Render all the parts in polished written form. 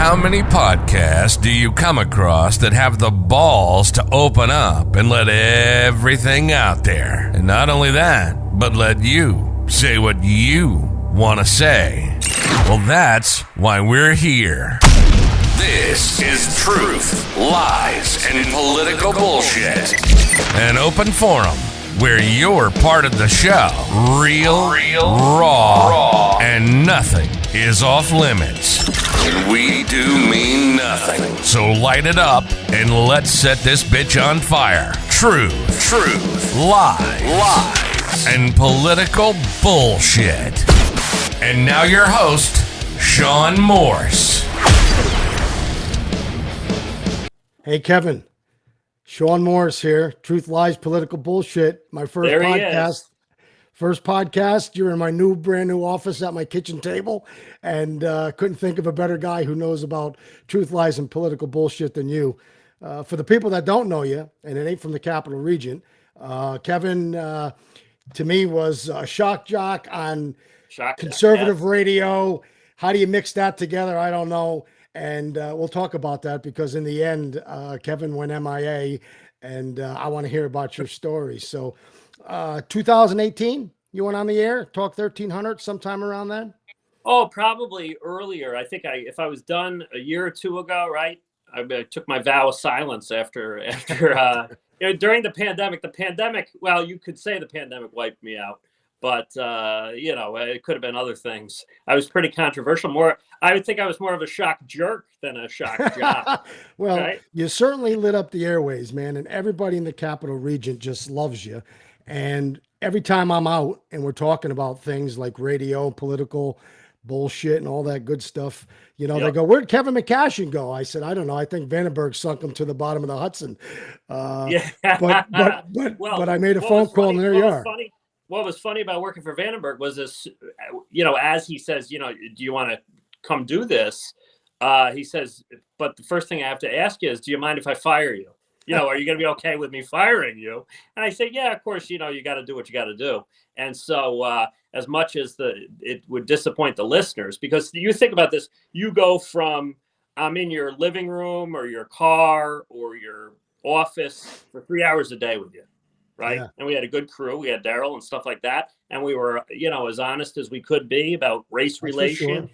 How many podcasts do you come across that have the balls to open up and let everything out there? And not only that, but let you say what you want to say. Well, that's why we're here. This is Truth, Lies, and Political Bullshit. An open forum where you're part of the show. Real, raw, and nothing is off limits. And we do mean nothing. So light it up and let's set this bitch on fire. Truth, lies, and political bullshit. And now your host, Sean Morse. Hey, Kevin. Sean Morris here. Truth, Lies, Political Bullshit. My first podcast. First podcast. You're in my brand new office at my kitchen table, and couldn't think of a better guy who knows about truth, lies, and political bullshit than you. For the people that don't know you, and it ain't from the Capital Region, Kevin, to me, was a shock jock on conservative radio. How do you mix that together? I don't know. And we'll talk about that because in the end, Kevin went MIA, and I want to hear about your story. So 2018, you went on the air, Talk 1300, sometime around then? Oh, probably earlier. I think if I was done a year or two ago, right? I took my vow of silence after during the pandemic. Well, you could say the pandemic wiped me out. But, it could have been other things. I was pretty controversial. I would think I was more of a shock jerk than a shock jock. Well, right? You certainly lit up the airways, man. And everybody in the Capital Region just loves you. And every time I'm out and we're talking about things like radio, political bullshit and all that good stuff, They go, where'd Kevin McCashion go? I said, I don't know. I think Vandenberg sunk him to the bottom of the Hudson. But I made a phone call and there you are. What was funny about working for Vandenberg was this, as he says, do you want to come do this? He says, but the first thing I have to ask you is, do you mind if I fire you? Are you going to be okay with me firing you? And I say, yeah, of course, you got to do what you got to do. And so as much as it would disappoint the listeners, because you think about this, you go from I'm in your living room or your car or your office for 3 hours a day with you. Right. Yeah. And we had a good crew. We had Daryl and stuff like that. And we were, as honest as we could be about race relations,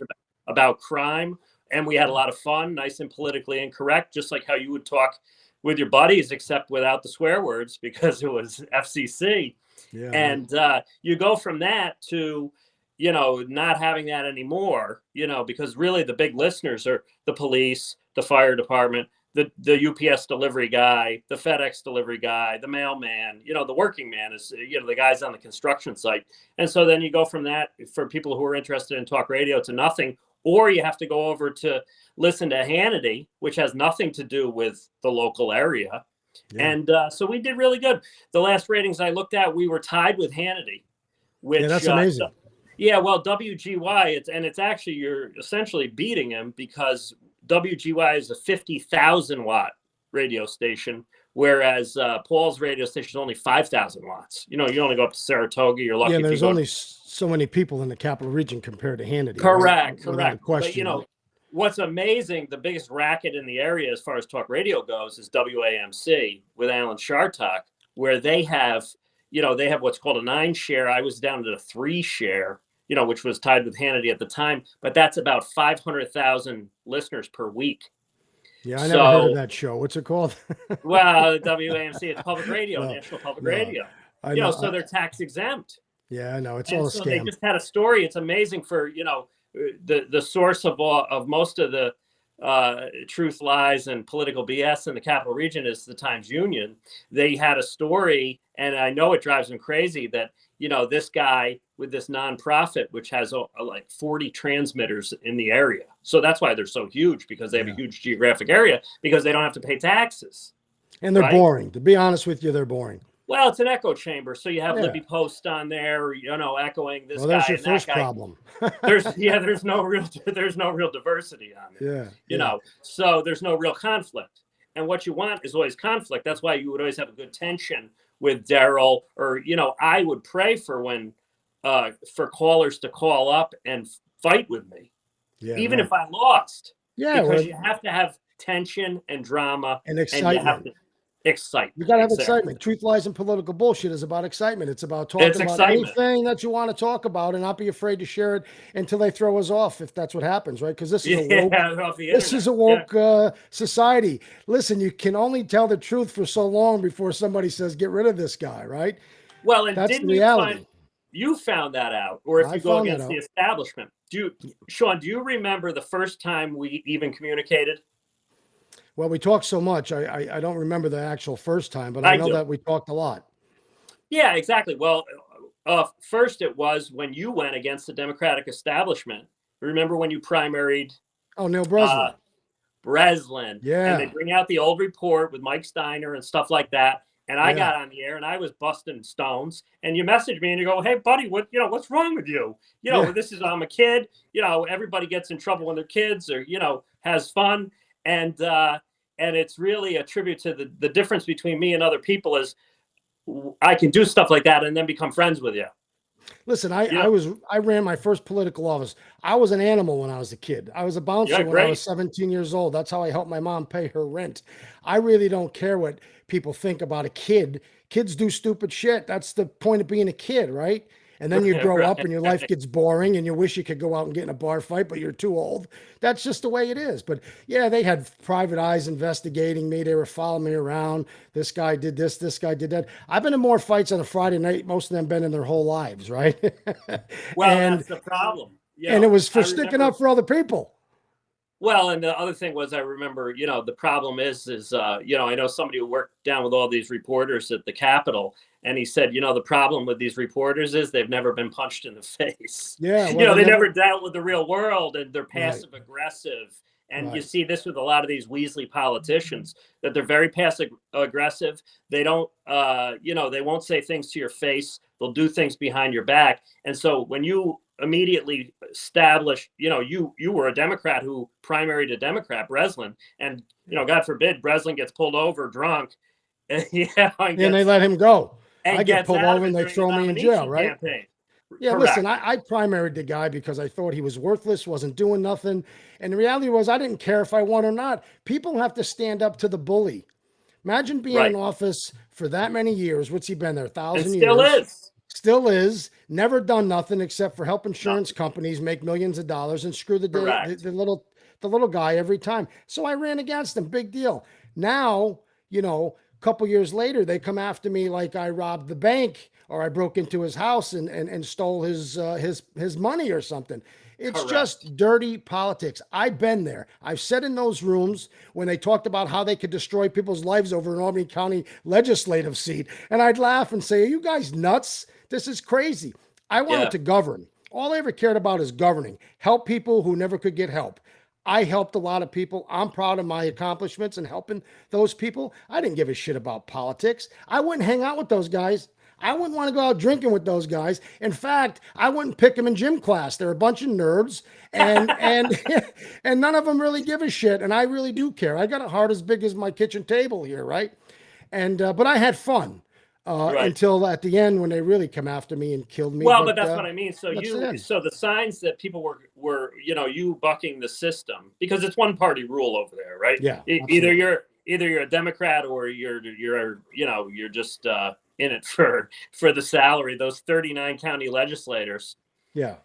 about crime. And we had a lot of fun, nice and politically incorrect, just like how you would talk with your buddies, except without the swear words because it was FCC. Yeah. And you go from that to, not having that anymore, because really the big listeners are the police, the fire department, the UPS delivery guy, the FedEx delivery guy, the mailman, the working man is, the guys on the construction site. And so then you go from that for people who are interested in talk radio to nothing, or you have to go over to listen to Hannity, which has nothing to do with the local area. Yeah. And so we did really good. The last ratings I looked at, we were tied with Hannity. Which, that's amazing. WGY, it's actually, you're essentially beating him because WGY is a 50,000 watt radio station, whereas Paul's radio station is only 5,000 watts. You only go up to Saratoga. You're lucky. Yeah, there's only so many people in the Capital Region compared to Hannity. Correct. But what's amazing, the biggest racket in the area as far as talk radio goes is WAMC with Alan Shartok, where they have what's called a 9 share. I was down to a 3 share. Which was tied with Hannity at the time, but that's about 500,000 listeners per week. Yeah, I never heard of that show. What's it called? Well, WAMC, it's public radio, National Public Radio. So they're tax exempt. Yeah, I know. It's all a so scam. They just had a story. It's amazing for, the source of most of the truth, lies, and political BS in the Capital Region is the Times-Union. They had a story, and I know it drives them crazy that, this guy with this nonprofit, which has like 40 transmitters in the area. So that's why they're so huge, because they have a huge geographic area, because they don't have to pay taxes. And they're boring. To be honest with you, they're boring. Well, it's an echo chamber. So you have Libby Post on there, echoing this guy. That's your and first that guy. problem. there's no real diversity on it. Yeah. So there's no real conflict. And what you want is always conflict. That's why you would always have a good tension with Daryl, or, I would pray for for callers to call up and fight with me, even if I lost. Yeah, because you have to have tension and drama and and you have excitement. to excite. You got to have Exactly. excitement. Truth, Lies, and Political Bullshit is about excitement. It's about talking It's about excitement. anything that you want to talk about and not be afraid to share it until they throw us off, if that's what happens, right? Because this is a woke, off the this is a internet. woke society. Listen, you can only tell the truth for so long before somebody says, get rid of this guy, right? Well, and That's the didn't you find reality. you found that out, or if I you go found that against the out. establishment? Sean, do you remember the first time we even communicated? Well, we talked so much. I don't remember the actual first time, but I I know do. that we talked a lot. Yeah, exactly. Well, first it was when you went against the Democratic establishment. Remember when you primaried Oh, Neil Breslin. Breslin, and they Yeah. bring out the old report with Mike Steiner and stuff like that. And I Yeah. got on the air and I was busting stones. And you message me and you go, "Hey, buddy, what's wrong with you? Yeah. I'm a kid. Everybody gets in trouble when they're kids, or has fun." And it's really a tribute to the difference between me and other people is I can do stuff like that and then become friends with you. Listen, I ran my first political office. I was an animal when I was a kid. I was a bouncer when I was 17 years old. That's how I helped my mom pay her rent. I really don't care what people think about a kid. Kids do stupid shit. That's the point of being a kid, right? And then you grow up and your life gets boring and you wish you could go out and get in a bar fight, but you're too old. That's just the way it is. But yeah, they had private eyes investigating me. They were following me around. This guy did this guy did that. I've been in more fights on a Friday night. Most of them been in their whole lives, right? Well, that's the problem. And it was for sticking up for other people. Well, and the other thing was, I remember, the problem is, I know somebody who worked down with all these reporters at the Capitol, and he said, the problem with these reporters is they've never been punched in the face. Yeah. Well, they never dealt with the real world, and they're passive aggressive. And you see this with a lot of these Weasley politicians, that they're very passive aggressive. They don't, they won't say things to your face. They'll do things behind your back. And so when you immediately established, you were a Democrat who primaried a Democrat, Breslin, and God forbid Breslin gets pulled over drunk, and they let him go. I get pulled over and they throw me in jail, right? Campaign. Yeah, Correct. listen, I primaried the guy because I thought he was worthless, wasn't doing nothing. And the reality was I didn't care if I won or not. People have to stand up to the bully. Imagine being in office for that many years. What's he been there? 1,000 years. Still is. Never done nothing except for help insurance companies make millions of dollars and screw the little guy every time. So I ran against him. Big deal. Now, a couple years later, they come after me like I robbed the bank or I broke into his house and stole his money or something. It's just dirty politics. I've been there. I've sat in those rooms when they talked about how they could destroy people's lives over an Albany County legislative seat. And I'd laugh and say, are you guys nuts? This is crazy. I wanted to govern. All I ever cared about is governing. Help people who never could get help. I helped a lot of people. I'm proud of my accomplishments in helping those people. I didn't give a shit about politics. I wouldn't hang out with those guys. I wouldn't want to go out drinking with those guys. In fact, I wouldn't pick them in gym class. They're a bunch of nerds, and and none of them really give a shit. And I really do care. I got a heart as big as my kitchen table here, right? And but I had fun until at the end when they really come after me and killed me. Well, but that's what I mean. So the signs that people were you bucking the system, because it's one party rule over there, right? Yeah. Either you're a Democrat or you're just in it for the salary. Those 39 county legislators. Yeah.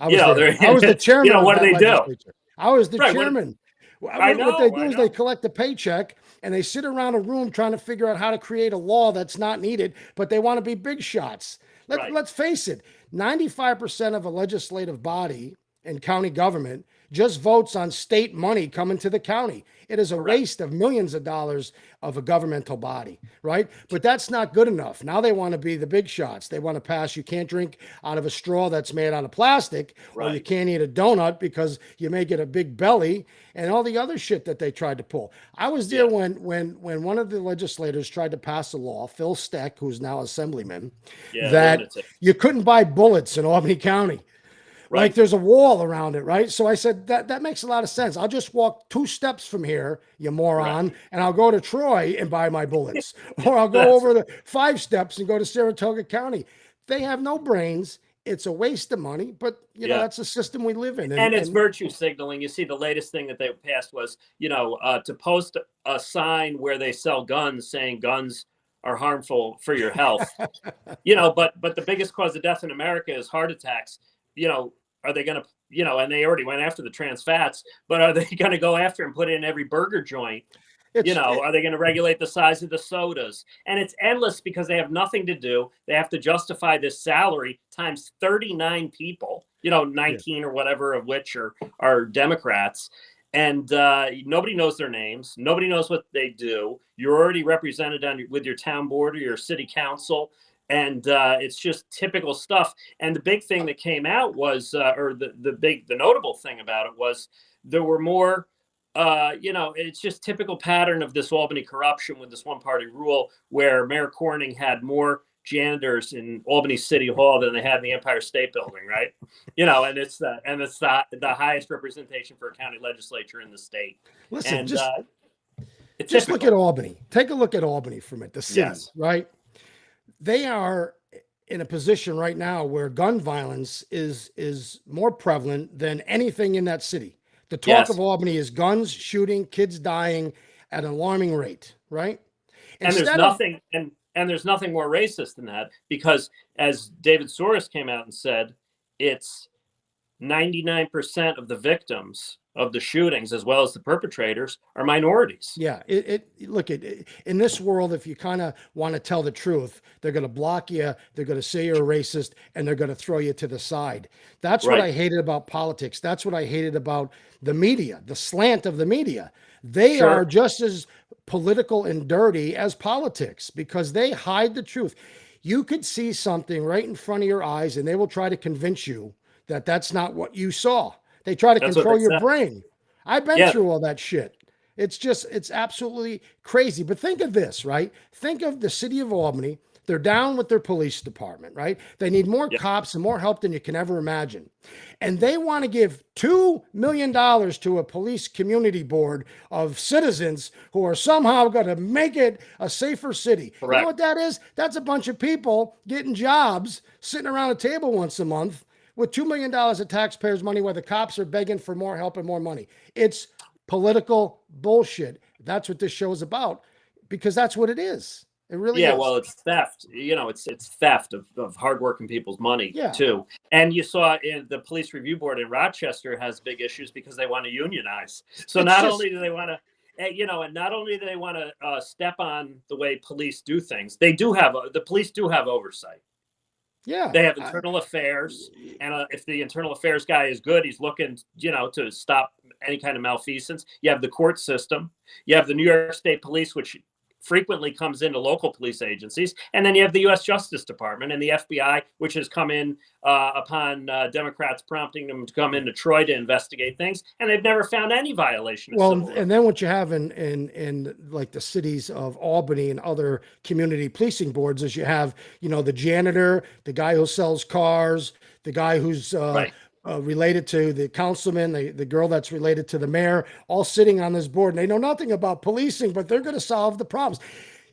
I was the chairman. What do they do? I was the chairman. What they do is they collect a paycheck and they sit around a room trying to figure out how to create a law that's not needed, but they want to be big shots. Let's face it, 95% of a legislative body in county government just votes on state money coming to the county. It is a waste of millions of dollars of a governmental body, right? But that's not good enough. Now they want to be the big shots. They want to pass, you can't drink out of a straw that's made out of plastic, or you can't eat a donut because you may get a big belly, and all the other shit that they tried to pull. I was there when one of the legislators tried to pass a law, Phil Steck, who's now assemblyman, that you couldn't buy bullets in Albany County. Like there's a wall around it, right? So I said, that makes a lot of sense. I'll just walk 2 steps from here, you moron, and I'll go to Troy and buy my bullets. Or I'll go over the 5 steps and go to Saratoga County. They have no brains, it's a waste of money, but you know, that's the system we live in. And it's virtue signaling. You see, the latest thing that they passed was, to post a sign where they sell guns saying guns are harmful for your health. But the biggest cause of death in America is heart attacks. Are they going to, and they already went after the trans fats, but are they going to go after and put it in every burger joint? Are they going to regulate the size of the sodas? And it's endless because they have nothing to do. They have to justify this salary times 39 people, 19 or whatever of which are Democrats. And nobody knows their names. Nobody knows what they do. You're already represented with your town board or your city council. And it's just typical stuff. And the big thing that came out was, the notable thing about it was there were more, it's just typical pattern of this Albany corruption with this one party rule where Mayor Corning had more janitors in Albany City Hall than they had in the Empire State Building, right? And it's the highest representation for a county legislature in the state. Listen, and, just look at Albany. Take a look at Albany from it, the city, right? They are in a position right now where gun violence is more prevalent than anything in that city. The talk of Albany is guns, shooting, kids dying at an alarming rate, right? And there's nothing more racist than that, because as David Soros came out and said, it's 99% of the victims of the shootings, as well as the perpetrators, are minorities. Yeah. Look, in this world, if you kind of want to tell the truth, they're going to block you. They're going to say you're a racist, and they're going to throw you to the side. That's what I hated about politics. That's what I hated about the media, the slant of the media. They are just as political and dirty as politics because they hide the truth. You could see something right in front of your eyes, and they will try to convince you that that's not what you saw. They try to control your brain. I've been through all that shit. It's absolutely crazy. But think of this, right? Think of the city of Albany. They're down with their police department, right? They need more cops and more help than you can ever imagine. And they want to give $2 million to a police community board of citizens who are somehow going to make it a safer city. Correct. You know what that is? That's a bunch of people getting jobs, sitting around a table once a month, with $2 million of taxpayers' money, where the cops are begging for more help and more money. It's political bullshit. That's what this show is about, because that's what it is. It really is. Yeah, well, it's theft. It's theft of hardworking people's money too. And you saw in the police review board in Rochester has big issues because they want to unionize. So not only do they want to, and not only do they want to step on the way police do things, the police do have oversight. Yeah, they have internal affairs, and if the internal affairs guy is good, he's looking, to stop any kind of malfeasance. You have the court system. You have the New York State Police, which frequently comes into local police agencies, and then you have the U.S. Justice Department and the FBI, which has come in upon Democrats prompting them to come into Troy to investigate things, and they've never found any violation. And then what you have in like the cities of Albany and other community policing boards is you have the janitor, the guy who sells cars, the guy who's related to the councilman, the girl that's related to the mayor, all sitting on this board, and they know nothing about policing, but they're going to solve the problems.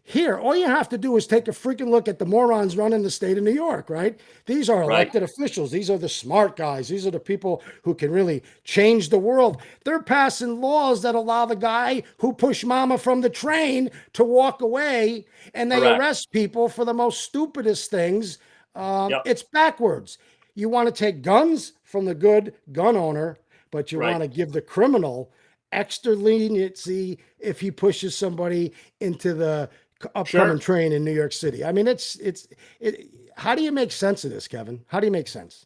Here, all you have to do is take a freaking look at the morons running the state of New York, right? These are elected officials. These are the smart guys. These are the people who can really change the world. They're passing laws that allow the guy who pushed mama from the train to walk away, and they arrest people for the most stupidest things. It's backwards. You want to take guns from the good gun owner, but you want to give the criminal extra leniency if he pushes somebody into the upcoming train in New York City. I mean, how do you make sense of this, Kevin? How do you make sense?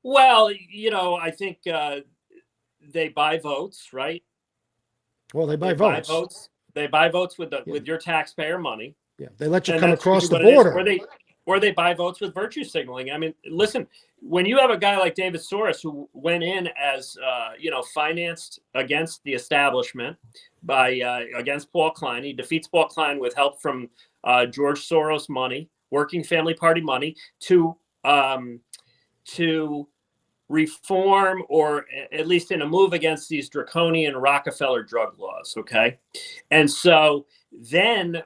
Well, I think they buy votes, right? Well, they buy votes. They buy votes with your taxpayer money. Yeah, they let you come across the border. Or they buy votes with virtue signaling. I mean, listen, when you have a guy like David Soros who went in as, financed against the establishment against Paul Klein, he defeats Paul Klein with help from George Soros money, Working Family Party money, to reform, or at least in a move against these draconian Rockefeller drug laws. Okay. And so then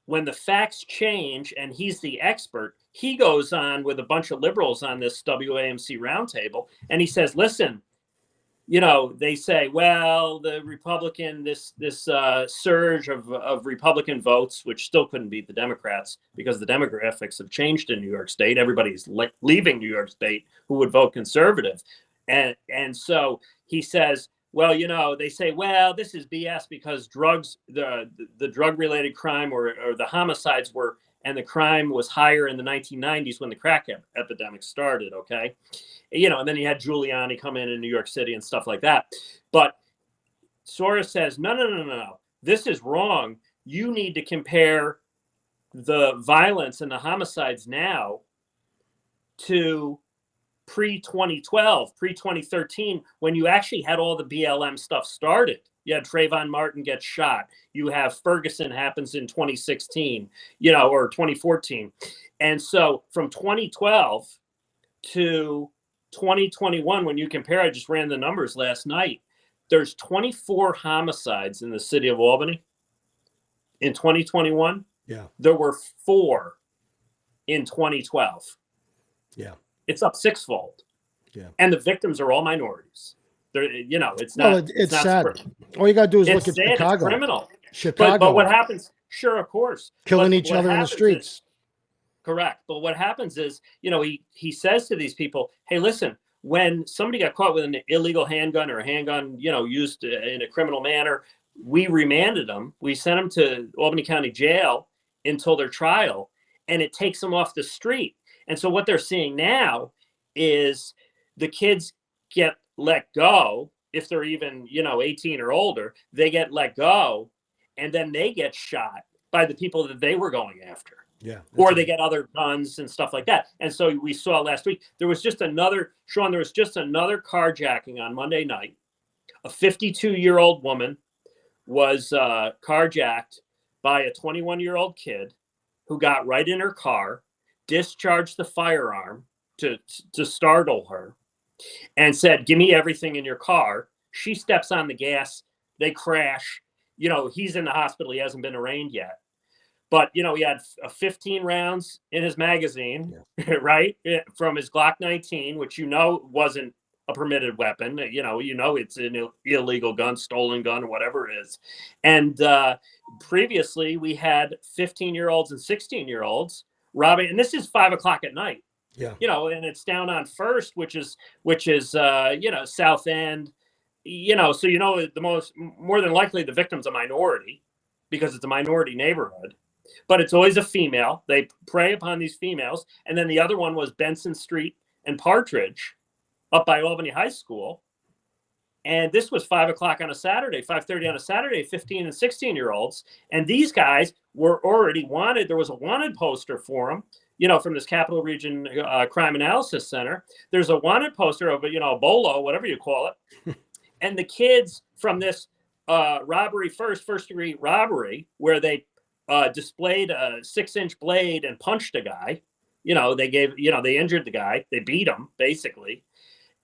when the facts change and he's the expert, he goes on with a bunch of liberals on this WAMC roundtable, and he says, listen, they say, well, the Republican, this surge of Republican votes, which still couldn't beat the Democrats because the demographics have changed in New York State. Everybody's leaving New York State who would vote conservative. And so he says, well, they say, well, this is BS because drugs, the drug-related crime or the homicides were, and the crime was higher in the 1990s when the crack epidemic started, okay? And then you had Giuliani come in New York City and stuff like that. But Soros says, no. This is wrong. You need to compare the violence and the homicides now to pre-2012, pre-2013, when you actually had all the BLM stuff started. You had Trayvon Martin get shot. You have Ferguson happens in 2016, or 2014. And so from 2012 to 2021, when you compare, I just ran the numbers last night, there's 24 homicides in the city of Albany. In 2021, there were 4 in 2012. Yeah. It's up 6-fold. Yeah. And the victims are all minorities. It's not. Well, it's not sad. All you got to do is look at sad. Chicago. It's criminal. Chicago. But what happens? Sure, of course. Killing each other in the streets. Correct. But what happens is, he says to these people, hey, listen, when somebody got caught with an illegal handgun or a handgun, used in a criminal manner, we remanded them. We sent them to Albany County Jail until their trial, and it takes them off the street. And so what they're seeing now is the kids get let go. If they're even, 18 or older, they get let go, and then they get shot by the people that they were going after. Yeah. Or they get other guns and stuff like that. And so we saw last week, there was just another carjacking on Monday night. A 52-year-old woman was carjacked by a 21-year-old kid who got right in her car, discharged the firearm to startle her, and said, give me everything in your car. She steps on the gas. They crash. He's in the hospital. He hasn't been arraigned yet. But, he had 15 rounds in his magazine, right, from his Glock 19, which wasn't a permitted weapon. It's an illegal gun, stolen gun, or whatever it is. And previously, we had 15-year-olds and 16-year-olds robbing, and this is 5 o'clock at night. Yeah. And it's down on First, which is South End. So more than likely the victim's a minority because it's a minority neighborhood. But it's always a female. They prey upon these females. And then the other one was Benson Street and Partridge up by Albany High School. And this was 5 o'clock on a Saturday, 5:30 on a Saturday, 15 and 16-year-olds. And these guys were already wanted. There was a wanted poster for them, from this Capital Region Crime Analysis Center. There's a wanted poster of, a bolo, whatever you call it. And the kids from this robbery, first-degree robbery, where they displayed a 6-inch blade and punched a guy. They injured the guy. They beat him, basically.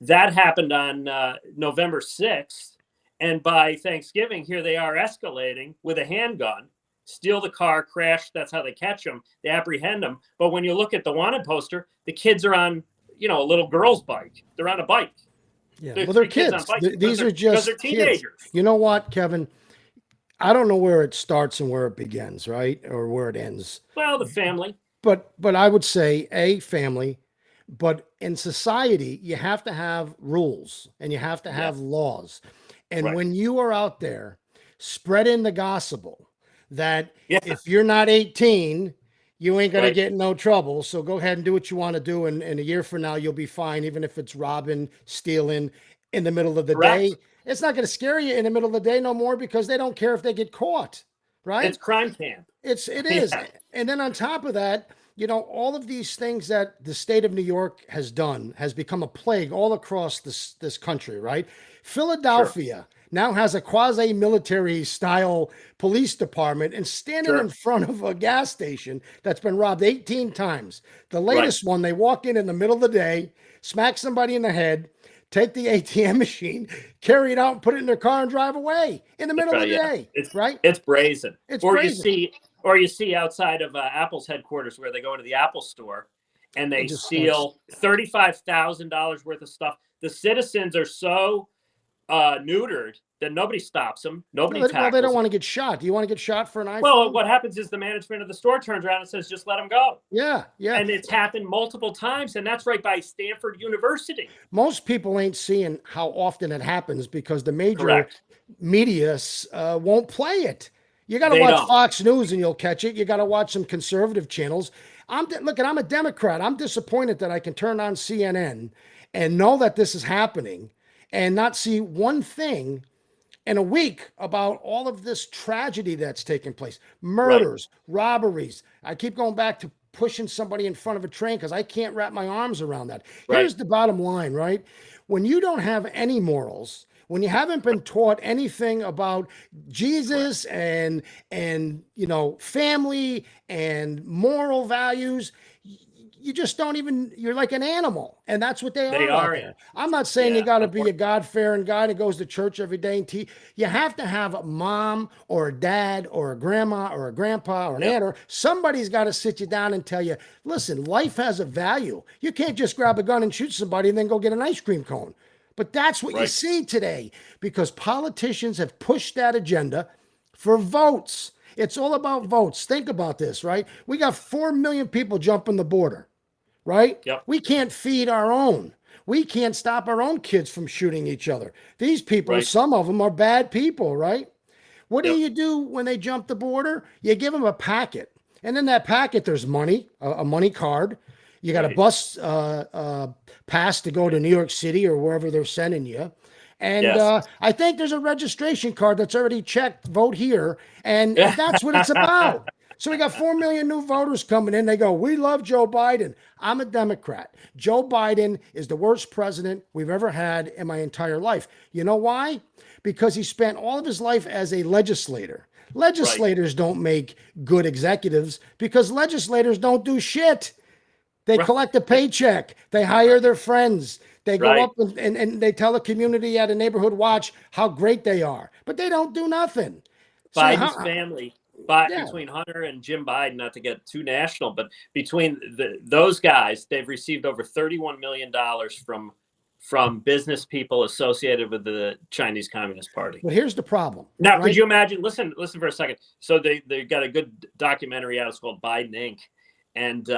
That happened on November 6th. And by Thanksgiving, here they are escalating with a handgun, steal the car, crash. That's how they catch them. They apprehend them. But when you look at the wanted poster, the kids are on, a little girl's bike. They're on a bike. Yeah, well, they're kids. These are just they're teenagers. Kids. You know what, Kevin? I don't know where it starts and where it begins, right? Or where it ends. Well, the family. But I would say family. But in society, you have to have rules and you have to have laws. And when you are out there spreading the gospel that if you're not 18, you ain't going to get in no trouble. So go ahead and do what you want to do. And a year from now, you'll be fine, even if it's robbing, stealing in the middle of the day. It's not going to scare you in the middle of the day no more because they don't care if they get caught, right? It's crime camp. It is. And then on top of that, all of these things that the state of New York has done has become a plague all across this country, right? Philadelphia now has a quasi-military style police department and standing in front of a gas station that's been robbed 18 times. The latest one, they walk in the middle of the day, smack somebody in the head, take the ATM machine, carry it out, and put it in their car and drive away in the middle of the day. It's brazen. It's or brazen. You see outside of Apple's headquarters where they go into the Apple store, and they steal $35,000 worth of stuff. The citizens are so neutered that nobody stops them. Nobody tackles well, they don't want to get shot. Do you want to get shot for an iPhone? Well, what happens is the management of the store turns around and says, just let them go. Yeah. And it's happened multiple times, and that's right by Stanford University. Most people ain't seeing how often it happens because the major media won't play it. You got to watch Fox News and you'll catch it. You got to watch some conservative channels. I'm a Democrat. I'm disappointed that I can turn on CNN and know that this is happening and not see one thing in a week about all of this tragedy that's taking place. Murders, robberies. I keep going back to pushing somebody in front of a train because I can't wrap my arms around that. Here's the bottom line, right? When you don't have any morals, when you haven't been taught anything about Jesus and family and moral values, you just don't even, you're like an animal. And that's what they are. I'm not saying you got to be a God-fearing guy that goes to church every day and teach. You have to have a mom or a dad or a grandma or a grandpa or an aunt, or somebody's got to sit you down and tell you, listen, life has a value. You can't just grab a gun and shoot somebody and then go get an ice cream cone. But that's what you see today because politicians have pushed that agenda for votes. It's all about votes. Think about this, right? We got 4 million people jumping the border, right? Yep. We can't feed our own. We can't stop our own kids from shooting each other. These people, some of them are bad people, right? What do you do when they jump the border? You give them a packet. And in that packet, there's money, a money card. You got a bus pass to go to New York City or wherever they're sending you. And I think there's a registration card that's already checked, vote here. And that's what it's about. So we got 4 million new voters coming in. They go, we love Joe Biden. I'm a Democrat. Joe Biden is the worst president we've ever had in my entire life. You know why? Because he spent all of his life as a legislator. Legislators don't make good executives because legislators don't do shit. They collect a paycheck. They hire their friends. They go up and they tell the community at a neighborhood watch how great they are. But they don't do nothing. Biden's family, between Hunter and Jim Biden, not to get too national, but between those guys, they've received over $31 million from business people associated with the Chinese Communist Party. But here's the problem. Now, could you imagine? Listen for a second. So they got a good documentary out. It's called Biden Inc. And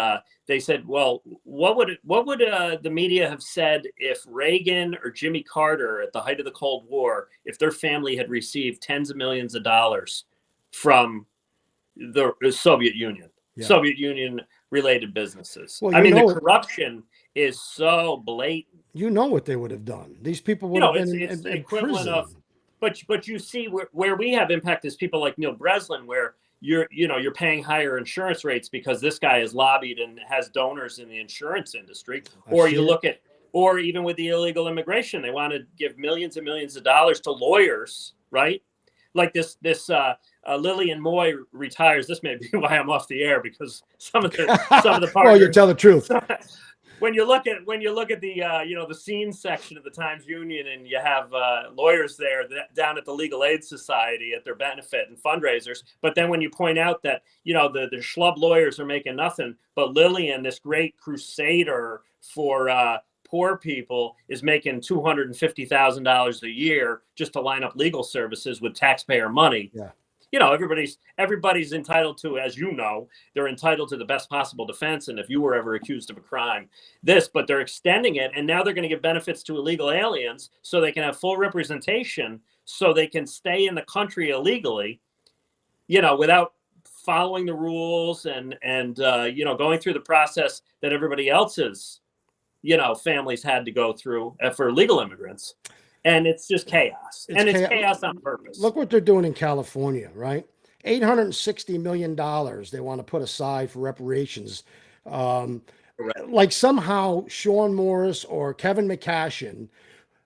they said, well, what would the media have said if Reagan or Jimmy Carter at the height of the Cold War, if their family had received tens of millions of dollars from the Soviet Union, Soviet Union related businesses? Well, the corruption is so blatant. You know what they would have done. These people would have been it's in the equivalent prison. of, but you see where we have impact is people like Neil Breslin, where you're paying higher insurance rates because this guy is lobbied and has donors in the insurance industry. Or you look at, or even with the illegal immigration, they want to give millions and millions of dollars to lawyers, right? Like this Lillian Moy retires. This may be why I'm off the air because some of the partners. Well, you tell the truth. When you look at the the scenes section of the Times Union, and you have lawyers there down at the Legal Aid Society at their benefit and fundraisers, but then when you point out that the schlub lawyers are making nothing, but Lillian, this great crusader for poor people, is making $250,000 a year just to line up legal services with taxpayer money. Yeah. Everybody's entitled to, as they're entitled to the best possible defense. And if you were ever accused of a crime, but they're extending it. And now they're going to give benefits to illegal aliens so they can have full representation, so they can stay in the country illegally, without following the rules and going through the process that everybody else's, families had to go through for legal immigrants. And it's just chaos. It's chaos on purpose. Look what they're doing in California, right? $860 million they want to put aside for reparations. Like somehow Sean Morris or Kevin McCashion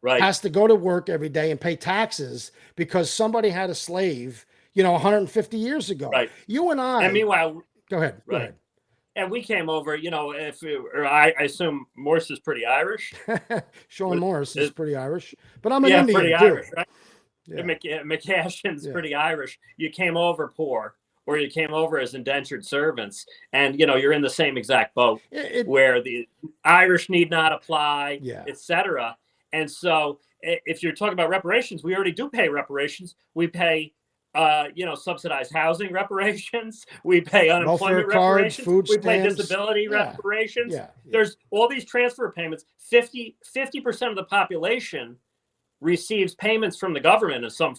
has to go to work every day and pay taxes because somebody had a slave, 150 years ago. Right. You and I. And meanwhile, go ahead. Go ahead. And we came over, I assume Morris is pretty Irish. Sean Morris is pretty Irish, but I'm an Indian pretty too. Irish, right? Yeah. McCashion's pretty Irish. You came over poor, or you came over as indentured servants, and you're in the same exact boat where the Irish need not apply, etc. And so if you're talking about reparations, we already do pay reparations. We pay subsidized housing reparations. We pay unemployment reparations. Food we pay stamps. disability reparations. Yeah. There's all these transfer payments. 50% of the population receives payments from the government in some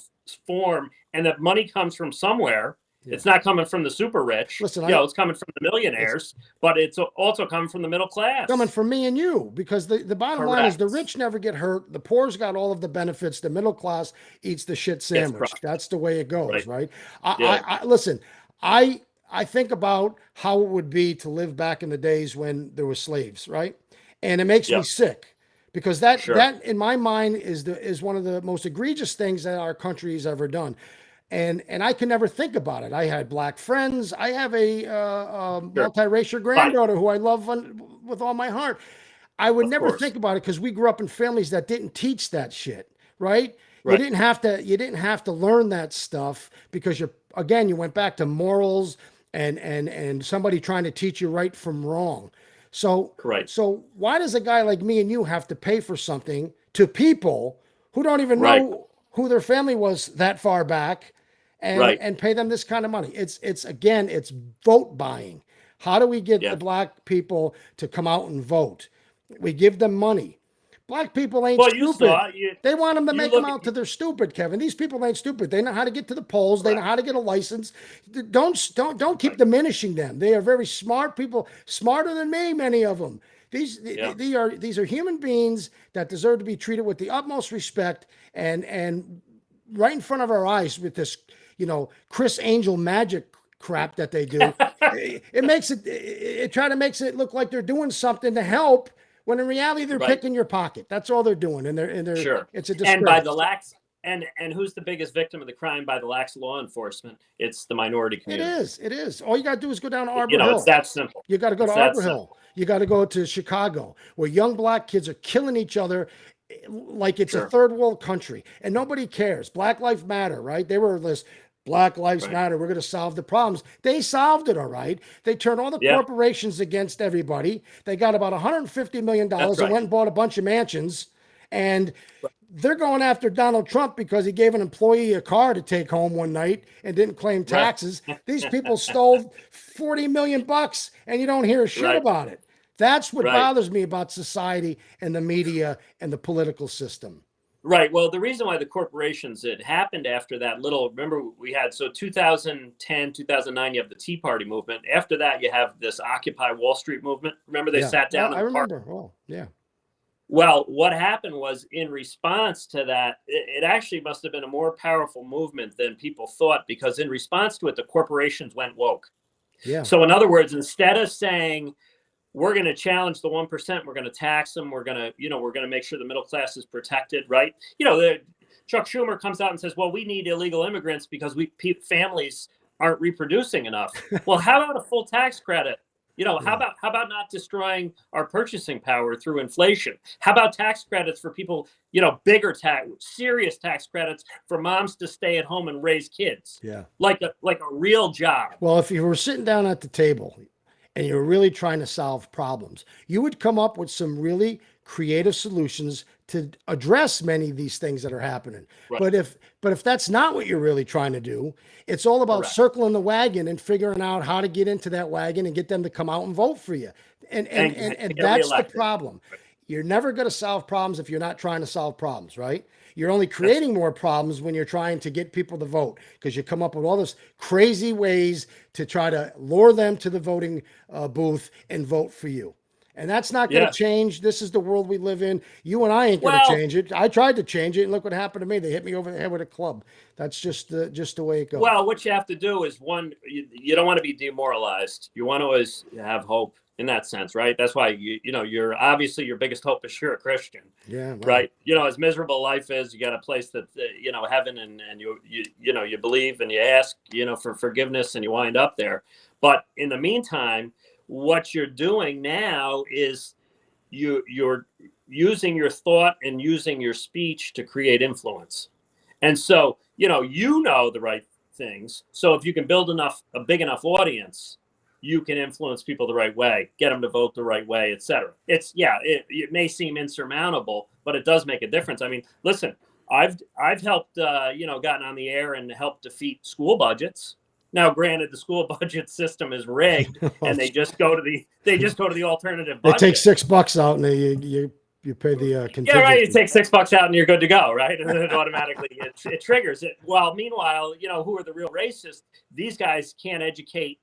form, and that money comes from somewhere. Yeah. It's not coming from the super rich. Listen, it's coming from the millionaires, but it's also coming from the middle class. Coming from me and you, because the bottom line is the rich never get hurt. The poor's got all of the benefits. The middle class eats the shit sandwich. That's the way it goes, right? Listen, I think about how it would be to live back in the days when there were slaves, right? And it makes me sick. Because that in my mind is one of the most egregious things that our country has ever done. And I can never think about it. I had black friends. I have a multiracial granddaughter who I love with all my heart. I would never think about it because we grew up in families that didn't teach that shit, right? You didn't have to learn that stuff because you went back to morals and somebody trying to teach you right from wrong. So why does a guy like me and you have to pay for something to people who don't even know who their family was that far back and pay them this kind of money? It's vote buying. How do we get the black people to come out and vote? We give them money. Black people ain't stupid. They want them to make them out to they're stupid, Kevin. These people ain't stupid. They know how to get to the polls. They know how to get a license. Don't keep diminishing them. They are very smart people, smarter than me, many of them. These are human beings that deserve to be treated with the utmost respect and right in front of our eyes with this, Chris Angel magic crap that they do. It makes it look like they're doing something to help. When in reality, they're picking your pocket. That's all they're doing. And they're it's a disgrace. And by the lax, and who's the biggest victim of the crime by the lax law enforcement? It's the minority community. It is. All you got to do is go down Arbor Hill. It's that simple. You got to go to Arbor Hill. You got to go to Chicago, where young black kids are killing each other like it's a third world country. And nobody cares. Black Lives Matter, right? They were this Black Lives Matter. We're going to solve the problems. They solved it, all right. They turned all the corporations against everybody. They got about $150 million and went and bought a bunch of mansions. And they're going after Donald Trump because he gave an employee a car to take home one night and didn't claim taxes. These people stole $40 million and you don't hear a shit about it. That's what bothers me about society and the media and the political system. Right. Well, the reason why the corporations, it happened after that remember we had, 2010, 2009, you have the Tea Party movement. After that, you have this Occupy Wall Street movement. Remember they sat down in the park? Oh, yeah. Well, what happened was in response to that, it actually must have been a more powerful movement than people thought, because in response to it, the corporations went woke. Yeah. So in other words, instead of saying, we're going to challenge the 1%. We're going to tax them. We're going to make sure the middle class is protected, right? Chuck Schumer comes out and says, well, we need illegal immigrants because families aren't reproducing enough. Well, how about a full tax credit? How about not destroying our purchasing power through inflation? How about tax credits for people, serious tax credits for moms to stay at home and raise kids? Yeah. Like a real job. Well, if you were sitting down at the table and you're really trying to solve problems, you would come up with some really creative solutions to address many of these things that are happening. Right. But if that's not what you're really trying to do, it's all about circling the wagon and figuring out how to get into that wagon and get them to come out and vote for you. And that's the problem. You're never going to solve problems if you're not trying to solve problems, right? You're only creating more problems when you're trying to get people to vote, because you come up with all those crazy ways to try to lure them to the voting booth and vote for you. And that's not going to change. This is the world we live in. You and I ain't going to change it. I tried to change it, and look what happened to me. They hit me over the head with a club. That's just the way it goes. Well, what you have to do is, you don't want to be demoralized. You want to always have hope in that sense, right? That's why you're obviously your biggest hope is you're a Christian. Yeah. Right. As miserable life is, you got a place that heaven, and you believe and you ask for forgiveness and you wind up there. But in the meantime, what you're doing now is you're using your thought and using your speech to create influence. And so, the right things. So if you can build a big enough audience, you can influence people the right way, get them to vote the right way, etc. It may seem insurmountable, but it does make a difference. I mean, listen, I've helped gotten on the air and helped defeat school budgets. Now, granted, the school budget system is rigged, and they just go to the alternative budget. They take $6 out, and you pay the contingency. Yeah, right. You take $6 out, and you're good to go, right? And then it automatically it triggers it. Well, meanwhile, who are the real racists? These guys can't educate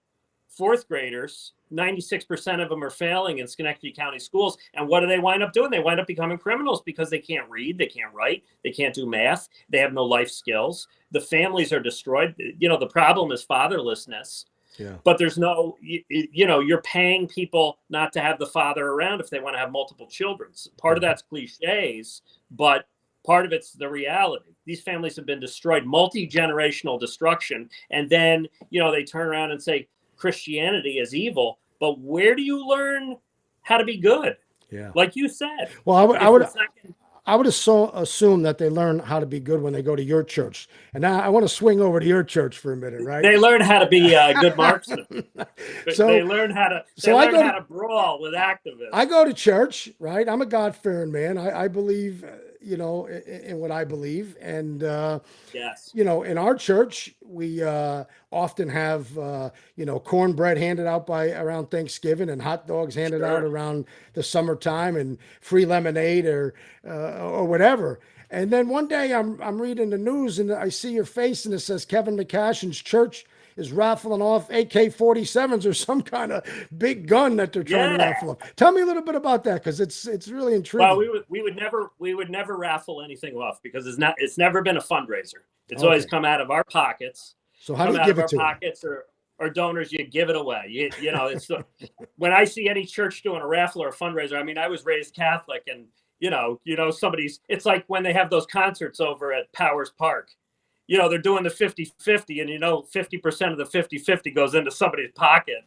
fourth graders. 96% of them are failing in Schenectady County schools. And what do they wind up doing? They wind up becoming criminals because they can't read, they can't write, they can't do math, they have no life skills. The families are destroyed. The problem is fatherlessness. Yeah. But there's no, you're paying people not to have the father around if they want to have multiple children. Part of that's cliches, but part of it's the reality. These families have been destroyed, multi-generational destruction. And then, they turn around and say Christianity is evil. But where do you learn how to be good? Yeah. Like you said. Well, I would assume that they learn how to be good when they go to your church. And now I want to swing over to your church for a minute, right? They learn how to be good marksmen. They learn how to brawl with activists. I go to church, right? I'm a God-fearing man. I believe, in what I believe. And, yes, in our church, we often have, cornbread handed out around Thanksgiving and hot dogs handed out around the summertime and free lemonade or whatever. And then one day I'm reading the news and I see your face and it says Kevin McCashion's church is raffling off AK-47s or some kind of big gun that they're trying to raffle off. Tell me a little bit about that, because it's really intriguing. Well, we would never raffle anything off because it's never been a fundraiser. It's always come out of our pockets. So how do you give it to pockets or donors? You give it away. It's when I see any church doing a raffle or a fundraiser. I mean, I was raised Catholic, and it's like when they have those concerts over at Powers Park. They're doing the 50-50 and 50% of the 50-50 goes into somebody's pocket,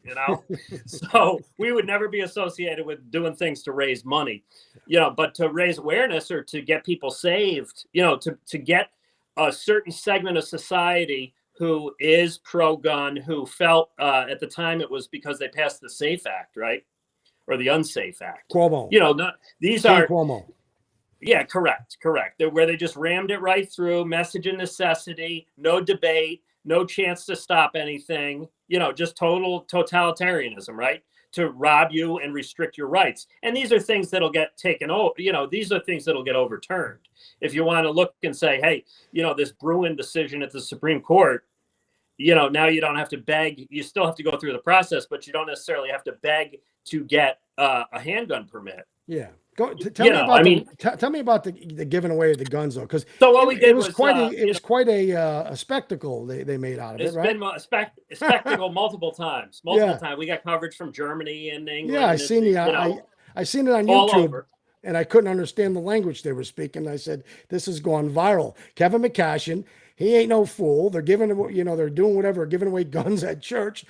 So we would never be associated with doing things to raise money, but to raise awareness or to get people saved, to get a certain segment of society who is pro-gun, who felt at the time it was because they passed the SAFE Act, right? Or the Unsafe Act. Cuomo. These are Cuomo. Yeah, correct. Where they just rammed it right through, message of necessity, no debate, no chance to stop anything, just total totalitarianism, right? To rob you and restrict your rights. And these are things that'll get taken over, these are things that'll get overturned. If you want to look and say, hey, this Bruin decision at the Supreme Court, now you don't have to beg, you still have to go through the process, but you don't necessarily have to beg to get a handgun permit. Yeah. Tell me about the giving away of the guns, though, because it was quite a spectacle they made out of it, right? It's been a spectacle multiple times. We got coverage from Germany and England. Yeah, I seen it on YouTube, over. And I couldn't understand the language they were speaking. I said, "This has gone viral." Kevin McCashion, he ain't no fool. They're they're doing whatever, giving away guns at church.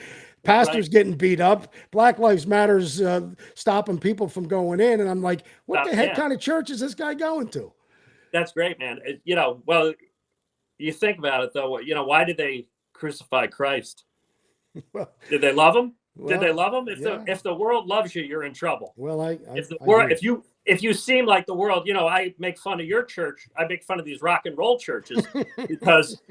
Pastors getting beat up, Black Lives Matters stopping people from going in. And I'm like, what the heck kind of church is this guy going to? That's great, man. Well, you think about it, though. Why did they crucify Christ? Did they love him? Did they love him? If the world loves you, you're in trouble. Well, if you seem like the world, I make fun of your church. I make fun of these rock and roll churches because,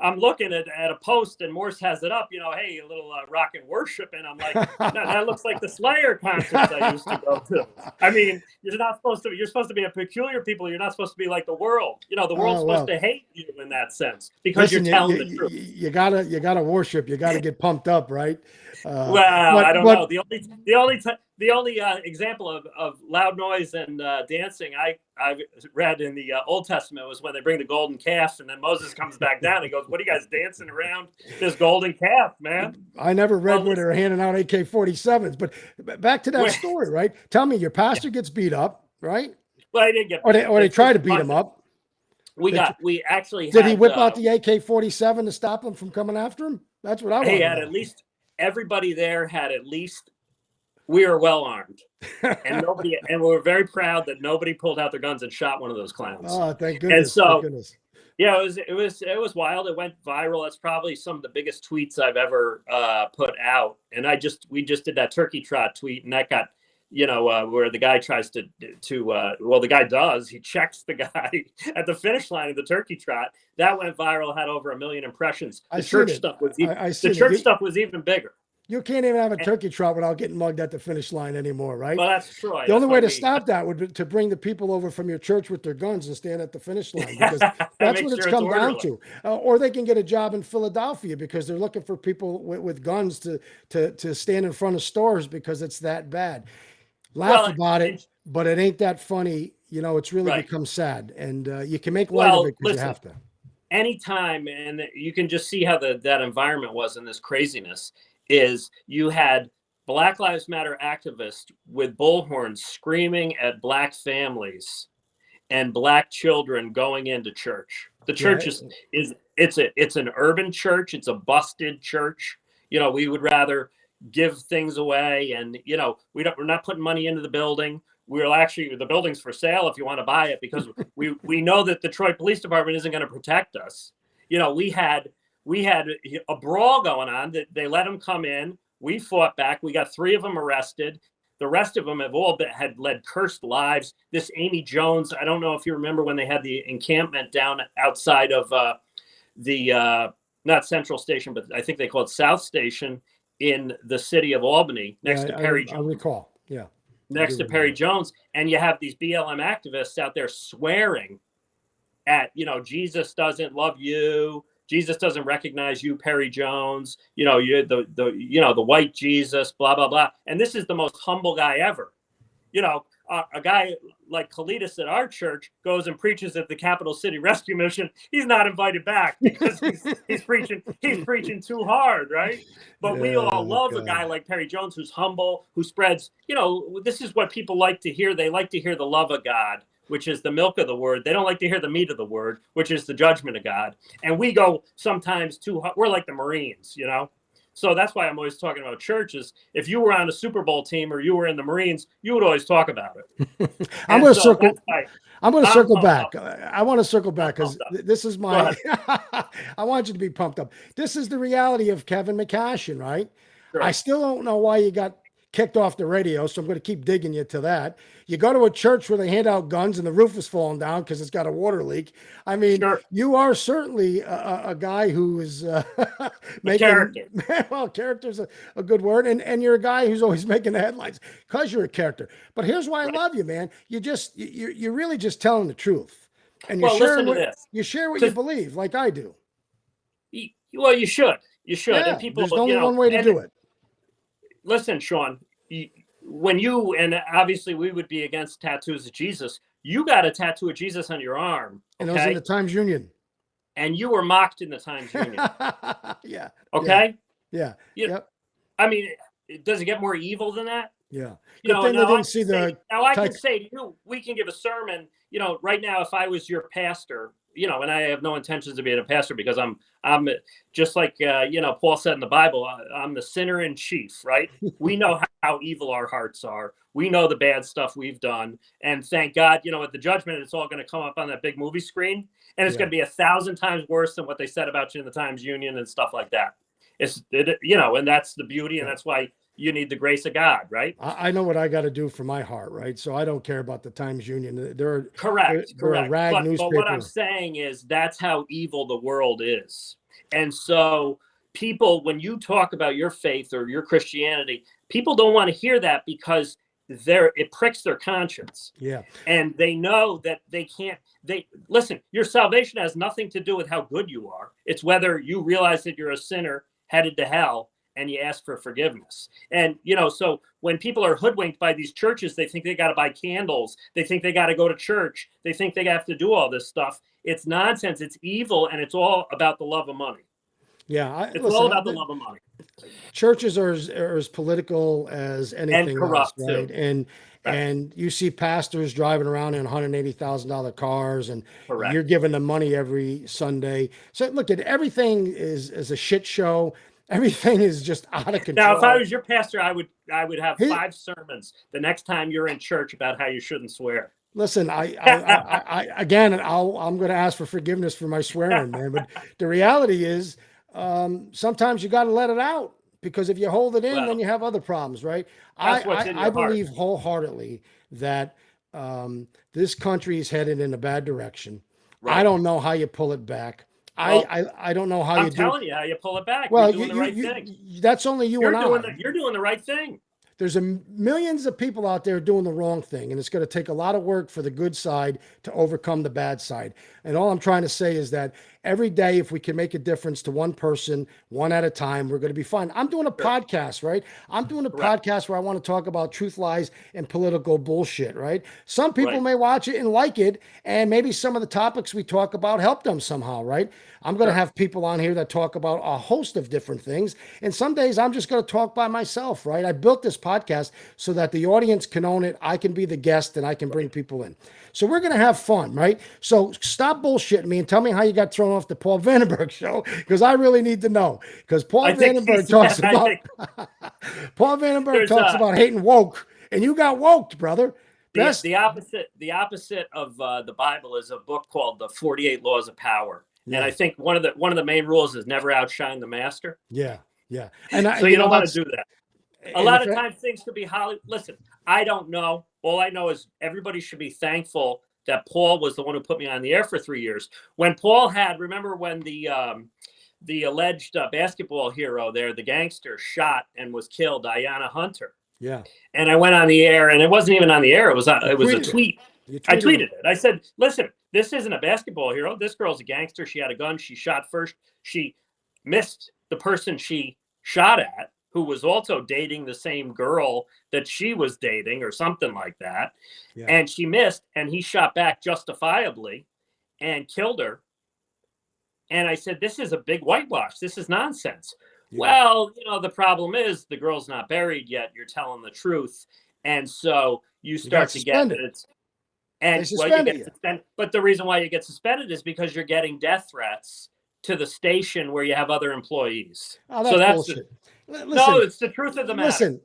I'm looking at a post and Morse has it up, hey, a little rock and worship. And I'm like, that looks like the Slayer concerts I used to go to. I mean, you're supposed to be a peculiar people. You're not supposed to be like the world. The world's supposed to hate you in that sense because you're telling the truth. You gotta worship. You gotta get pumped up, right? I don't know. The only example of loud noise and dancing I've read in the Old Testament was when they bring the golden calf and then Moses comes back down. He goes, "What are you guys dancing around this golden calf, man?" I never read where they're handing out AK-47s, but back to that story, right? Tell me, your pastor gets beat up, right? Well, he didn't get. Or they try to beat him up. We actually did he whip out the AK-47 to stop him from coming after him? That's what I want. He had at least everybody there had at least. We were well armed, and we were very proud that nobody pulled out their guns and shot one of those clowns. Oh, thank goodness! And so, thank goodness. Yeah, it was wild. It went viral. That's probably some of the biggest tweets I've ever put out. And we just did that turkey trot tweet, and that got, where the guy tries to the guy does, he checks the guy at the finish line of the turkey trot. That went viral, had over 1 million impressions. The church stuff was even bigger. You can't even have a turkey trot without getting mugged at the finish line anymore, right? Well, that's true. The only way to stop that would be to bring the people over from your church with their guns and stand at the finish line, because that's what it's come down to. Or they can get a job in Philadelphia because they're looking for people with guns to stand in front of stores because it's that bad. Laugh about it, but it ain't that funny. It's really become sad, and you can make light of it because you have to. Anytime, and you can just see how that environment was in this craziness. Is you had Black Lives Matter activists with bullhorns screaming at Black families and Black children going into church. The church it's an urban church. It's a busted church. We would rather give things away, and we're not putting money into the building. The building's for sale if you want to buy it, because we know that the Detroit Police Department isn't going to protect us. We had a brawl going on. That they let them come in. We fought back. We got 3 of them arrested. The rest of them had led cursed lives. This Amy Jones, I don't know if you remember when they had the encampment down outside of not Central Station, but I think they call it South Station in the city of Albany, next to Perry Jones. I recall, yeah. Next to Perry Jones. And you have these BLM activists out there swearing at, Jesus doesn't love you. Jesus doesn't recognize you, Perry Jones. You're the white Jesus, blah, blah, blah. And this is the most humble guy ever. A guy like Kalidas at our church goes and preaches at the Capital City Rescue Mission. He's not invited back because he's preaching too hard, right? But we all love a guy like Perry Jones, who's humble, who spreads, this is what people like to hear. They like to hear the love of God, which is the milk of the word. They don't like to hear the meat of the word, which is the judgment of God. And we go sometimes too hard. We're like the Marines, So that's why I'm always talking about churches. If you were on a Super Bowl team or you were in the Marines, you would always talk about it. I'm going to circle back. I want to circle back because this is my, I want you to be pumped up. This is the reality of Kevin McCashion, right? Sure. I still don't know why you got kicked off the radio, so I'm going to keep digging you to that. You go to a church where they hand out guns and the roof is falling down because it's got a water leak. I mean, sure. You are certainly a guy who is making character. Well, character's a good word, and you're a guy who's always making the headlines because you're a character. But here's why I love you, man. You're really just telling the truth, and you share what you believe, like I do. Well, you should. Yeah, and people. There's only one way to do it. Listen, Sean, and obviously we would be against tattoos of Jesus. You got a tattoo of Jesus on your arm. Okay? And it was in the Times Union. And you were mocked in the Times Union. Yeah. Okay? Yeah. Yep. I mean, does it get more evil than that? Yeah. Now I can say to you, we can give a sermon, right now, if I was your pastor, and I have no intentions of being a pastor because I'm just like, Paul said in the Bible, I'm the sinner in chief, right? We know how evil our hearts are. We know the bad stuff we've done. And thank God, at the judgment, it's all going to come up on that big movie screen. And it's going to be 1,000 times worse than what they said about you in the Times Union and stuff like that. And that's the beauty. And that's why you need the grace of God, right? I know what I got to do for my heart, right? So I don't care about the Times Union. They're correct. A rag newspaper. But what I'm saying is that's how evil the world is. And so people, when you talk about your faith or your Christianity, people don't want to hear that because it pricks their conscience. Yeah. And they know that listen, your salvation has nothing to do with how good you are. It's whether you realize that you're a sinner headed to hell and you ask for forgiveness. And, so when people are hoodwinked by these churches, they think they got to buy candles. They think they got to go to church. They think they have to do all this stuff. It's nonsense. It's evil. And it's all about the love of money. Yeah. It's all about the love of money. Churches are as political as anything and corrupt else, right? Too. And you see pastors driving around in $180,000 cars, and correct. You're giving them money every Sunday. So look, everything is a shit show. Everything is just out of control. Now, if I was your pastor, I would have 5 sermons the next time you're in church about how you shouldn't swear. Listen, again, I'm going to ask for forgiveness for my swearing, man. But the reality is, sometimes you got to let it out, because if you hold it in, then Well, you have other problems, right? that's what's in I your heart. believe wholeheartedly that this country is headed in a bad direction. I Right. don't know how you pull it back. Well, I don't know how I'm you do. telling you how you pull it back. You're Well, doing the right thing. that's only you and I. You're doing the right thing. There's millions of people out there doing the wrong thing, and it's going to take a lot of work for the good side to overcome the bad side. And all I'm trying to say is that every day, if we can make a difference to one person, one at a time, we're going to be fine. I'm doing a podcast, right? I'm doing a Correct. podcast where I want to talk about truth, lies, and political bullshit, right? Some people Right. may watch it and like it, and maybe some of the topics we talk about help them somehow, right? I'm going to have people on here that talk about a host of different things. And some days I'm just going to talk by myself, right? I built this podcast so that the audience can own it. I can be the guest and I can bring people in. So we're going to have fun, right? So stop bullshitting me and tell me how you got thrown off the Paul Vandenberg show, because I really need to know. Because Paul Vandenberg talks about Paul Vandenberg talks about hating woke, and you got woked, brother. The opposite of the Bible is a book called The 48 Laws of Power. Yeah. And I think one of the main rules is never outshine the master. Yeah. And so you don't want to do that. A lot of times things could be Hollywood. Listen, I don't know. All I know is everybody should be thankful that Paul was the one who put me on the air for 3 years. When Paul remember when the alleged basketball hero there, the gangster, shot and was killed, Ayanna Hunter. Yeah. And I went on the air, and it wasn't even on the air. It was a tweet. I tweeted it. I said, listen, this isn't a basketball hero. This girl's a gangster. She had a gun. She shot first. She missed the person she shot at, who was also dating the same girl that she was dating or something like that. Yeah. And she missed, and he shot back justifiably and killed her. And I said, this is a big whitewash. This is nonsense. Yeah. Well, the problem is the girl's not buried yet. You're telling the truth. And so you start to get it. And you get suspended. But the reason why you get suspended is because you're getting death threats to the station where you have other employees. Oh, that's bullshit. No, it's the truth of the matter. Listen,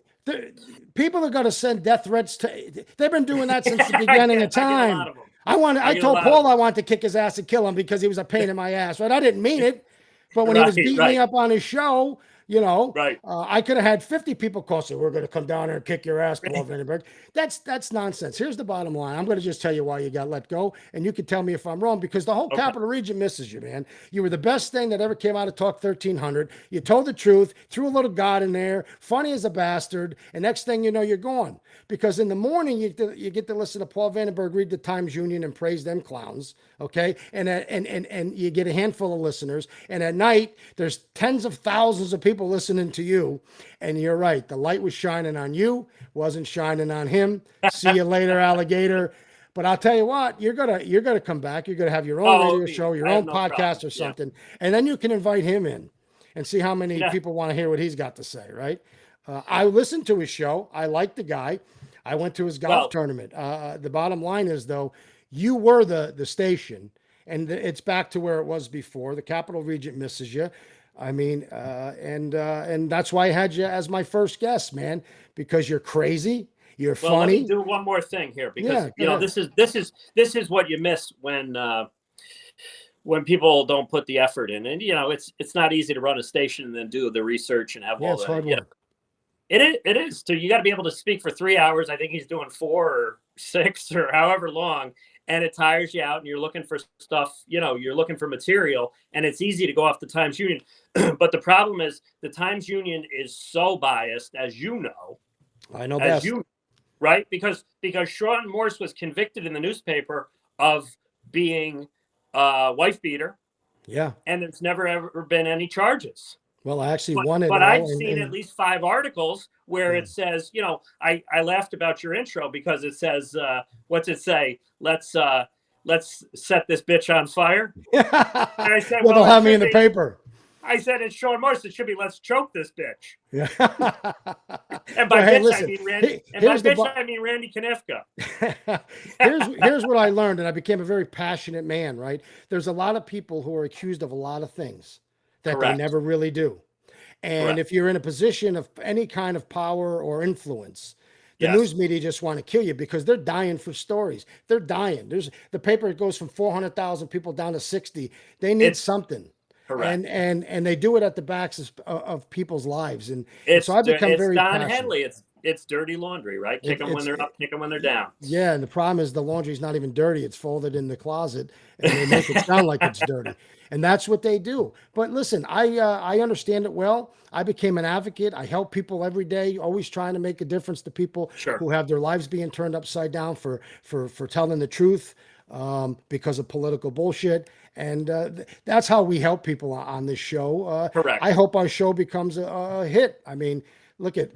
people are going to send death threats to. They've been doing that since the beginning of time. I told Paul I wanted to kick his ass and kill him because he was a pain in my ass. Right? I didn't mean it, but when he was beating me up on his show, I could have had 50 people call saying, we're going to come down there and kick your ass, Paul Vandenberg. That's nonsense. Here's the bottom line. I'm going to just tell you why you got let go, and you can tell me if I'm wrong, because the whole Capital Region misses you, man. You were the best thing that ever came out of Talk 1300. You told the truth, threw a little God in there, funny as a bastard, and next thing you know, you're gone. Because in the morning, you get to listen to Paul Vandenberg read the Times Union and praise them clowns, okay? And you get a handful of listeners, and at night, there's tens of thousands of people listening to you. And you're right, the light was shining on you, wasn't shining on him. See you later, alligator. But I'll tell you what, you're gonna come back. You're gonna have your own radio show, your own podcast or something, and then you can invite him in and see how many people want to hear what he's got to say, right? I listened to his show. I like the guy. I went to his golf tournament. The bottom line is, though, you were the station, and it's back to where it was before. The Capital Region misses you. I mean, and that's why I had you as my first guest, man, because you're crazy, you're funny. Let me do one more thing here, because this is what you miss when people don't put the effort in, and it's not easy to run a station and then do the research and have all the hard work. It is. So you got to be able to speak for 3 hours. I think he's doing 4 or 6 or however long. And it tires you out, and you're looking for stuff, you're looking for material, and it's easy to go off the Times Union. But the problem is the Times Union is so biased, as you know. I know best. Right? Because Sean Morse was convicted in the newspaper of being a wife beater. Yeah. And there's never ever been any charges. Well, I actually won it. But I've seen at least 5 articles where it says, I laughed about your intro because it says, what's it say? Let's set this bitch on fire. And I said, well, they'll have me in the paper. I said, it's Sean Morse. It should be, let's choke this bitch. Yeah. And by bitch, I mean Randy. I mean Randy Konefka. Here's what I learned, and I became a very passionate man, right? There's a lot of people who are accused of a lot of things that they never really do. And if you're in a position of any kind of power or influence, The news media just want to kill you because they're dying for stories. They're dying. There's the paper goes from 400,000 people down to 60. They need something. Correct. And they do it at the backs of people's lives. And it's so I become very Don passionate. Henley. It's dirty laundry, right? Kick them when they're up, kick them when they're down. Yeah, and the problem is the laundry's not even dirty. It's folded in the closet, and they make it sound like it's dirty. And that's what they do. But listen, I understand it well. I became an advocate. I help people every day, always trying to make a difference to people who have their lives being turned upside down for telling the truth because of political bullshit. And that's how we help people on this show. Correct. I hope our show becomes a hit. I mean, look at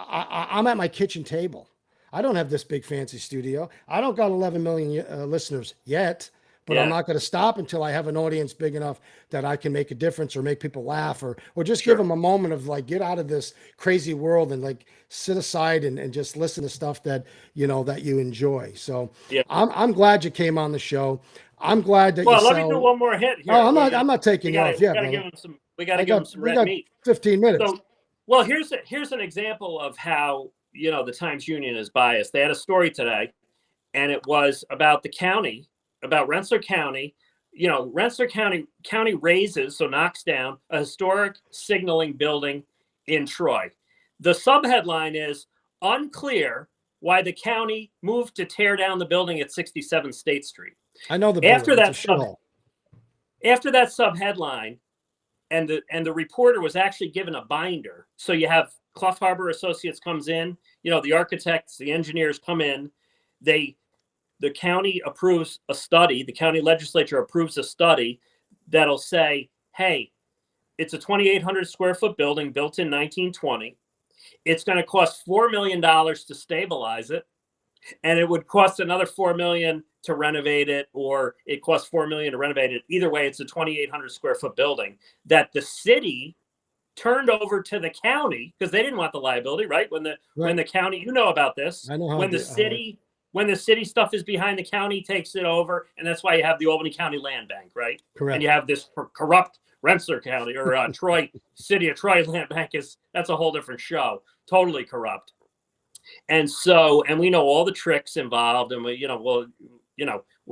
I'm at my kitchen table. I don't have this big fancy studio. I don't got 11 million listeners yet, but I'm not going to stop until I have an audience big enough that I can make a difference or make people laugh or just give them a moment of like, get out of this crazy world and like sit aside and just listen to stuff that, that you enjoy. So I'm glad you came on the show. I'm glad that let me do one more hit here. Oh, I'm not taking you off yet. We got to give them some red meat. 15 minutes. So, well, here's an example of how, the Times Union is biased. They had a story today, and it was about the county, about Rensselaer County. Rensselaer County raises, so knocks down, a historic signaling building in Troy. The subheadline is, unclear why the county moved to tear down the building at 67 State Street. I know the building. After that subheadline, and the reporter was actually given a binder. So you have Clough Harbor Associates comes in, the architects, the engineers come in, the county approves a study, the county legislature approves a study that'll say, hey, it's a 2,800 square foot building built in 1920. It's going to cost $4 million to stabilize it. And it would cost another $4 million to renovate it, or it costs $4 million to renovate it. Either way, it's a 2,800 square foot building that the city turned over to the county because they didn't want the liability, right? When the county, about this, I know how when the city stuff is behind, the county takes it over, and that's why you have the Albany County Land Bank, right? Correct. And you have this corrupt Rensselaer County or Troy City of Troy Land Bank that's a whole different show, totally corrupt. And we know all the tricks involved, and when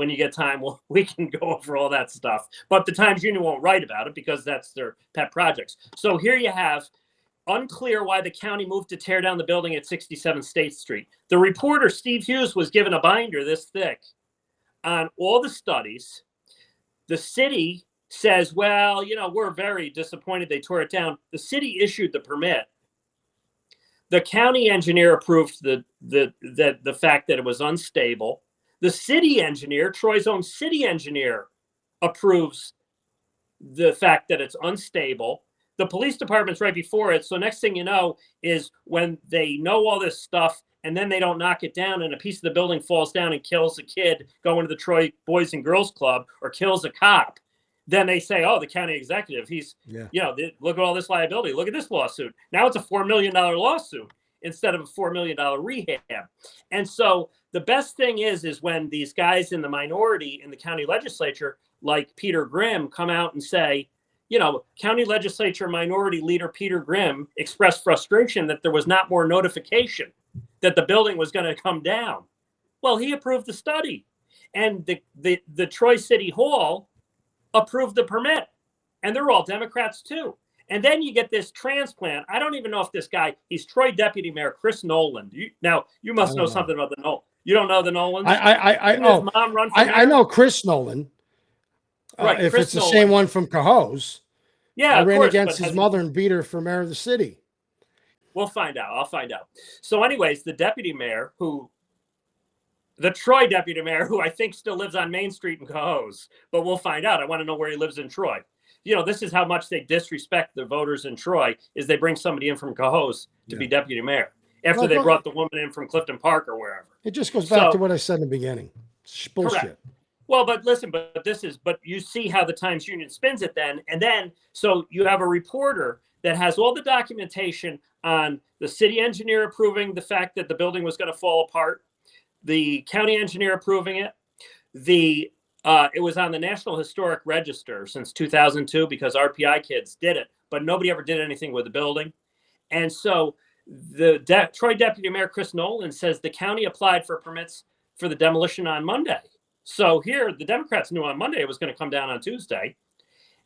you get time, we can go over all that stuff. But the Times Union won't write about it because that's their pet projects. So here you have, unclear why the county moved to tear down the building at 67 State Street. The reporter, Steve Hughes, was given a binder this thick on all the studies. The city says, well, we're very disappointed they tore it down. The city issued the permit. The county engineer approved the fact that it was unstable. The city engineer, Troy's own city engineer, approves the fact that it's unstable. The police department's right before it. So next thing you know is when they know all this stuff and then they don't knock it down and a piece of the building falls down and kills a kid going to the Troy Boys and Girls Club or kills a cop, then they say, oh, the county executive, look at all this liability. Look at this lawsuit. Now it's a $4 million lawsuit instead of a $4 million rehab. And so the best thing is when these guys in the minority in the county legislature, like Peter Grimm, come out and say, county legislature minority leader Peter Grimm expressed frustration that there was not more notification that the building was going to come down. Well, he approved the study, and the Troy City Hall approved the permit, and they're all Democrats too. And then you get this transplant. I don't even know if this guy, he's Troy Deputy Mayor Chris Nolan. You must know something about the Nolan. You don't know the Nolans? I know. His mom run for I know Chris Nolan. Right, if Chris it's the Nolan. same one from Cohoes. Yeah, I ran against his mother and beat her for mayor of the city. We'll find out. I'll find out. So anyways, the deputy mayor the Troy deputy mayor, who I think still lives on Main Street in Cohoes, but we'll find out. I want to know where he lives in Troy. This is how much they disrespect the voters in Troy, is they bring somebody in from Cohoes to be deputy mayor after they brought the woman in from Clifton Park or wherever. It just goes back to what I said in the beginning. It's bullshit. Correct. Well, but listen, but you see how the Times Union spins it then. And then, so you have a reporter that has all the documentation on the city engineer approving the fact that the building was going to fall apart, the county engineer approving it. It was on the National Historic Register since 2002 because RPI kids did it, but nobody ever did anything with the building. And so The Troy Deputy Mayor Chris Nolan says the county applied for permits for the demolition on Monday. So here, the Democrats knew on Monday it was going to come down on Tuesday.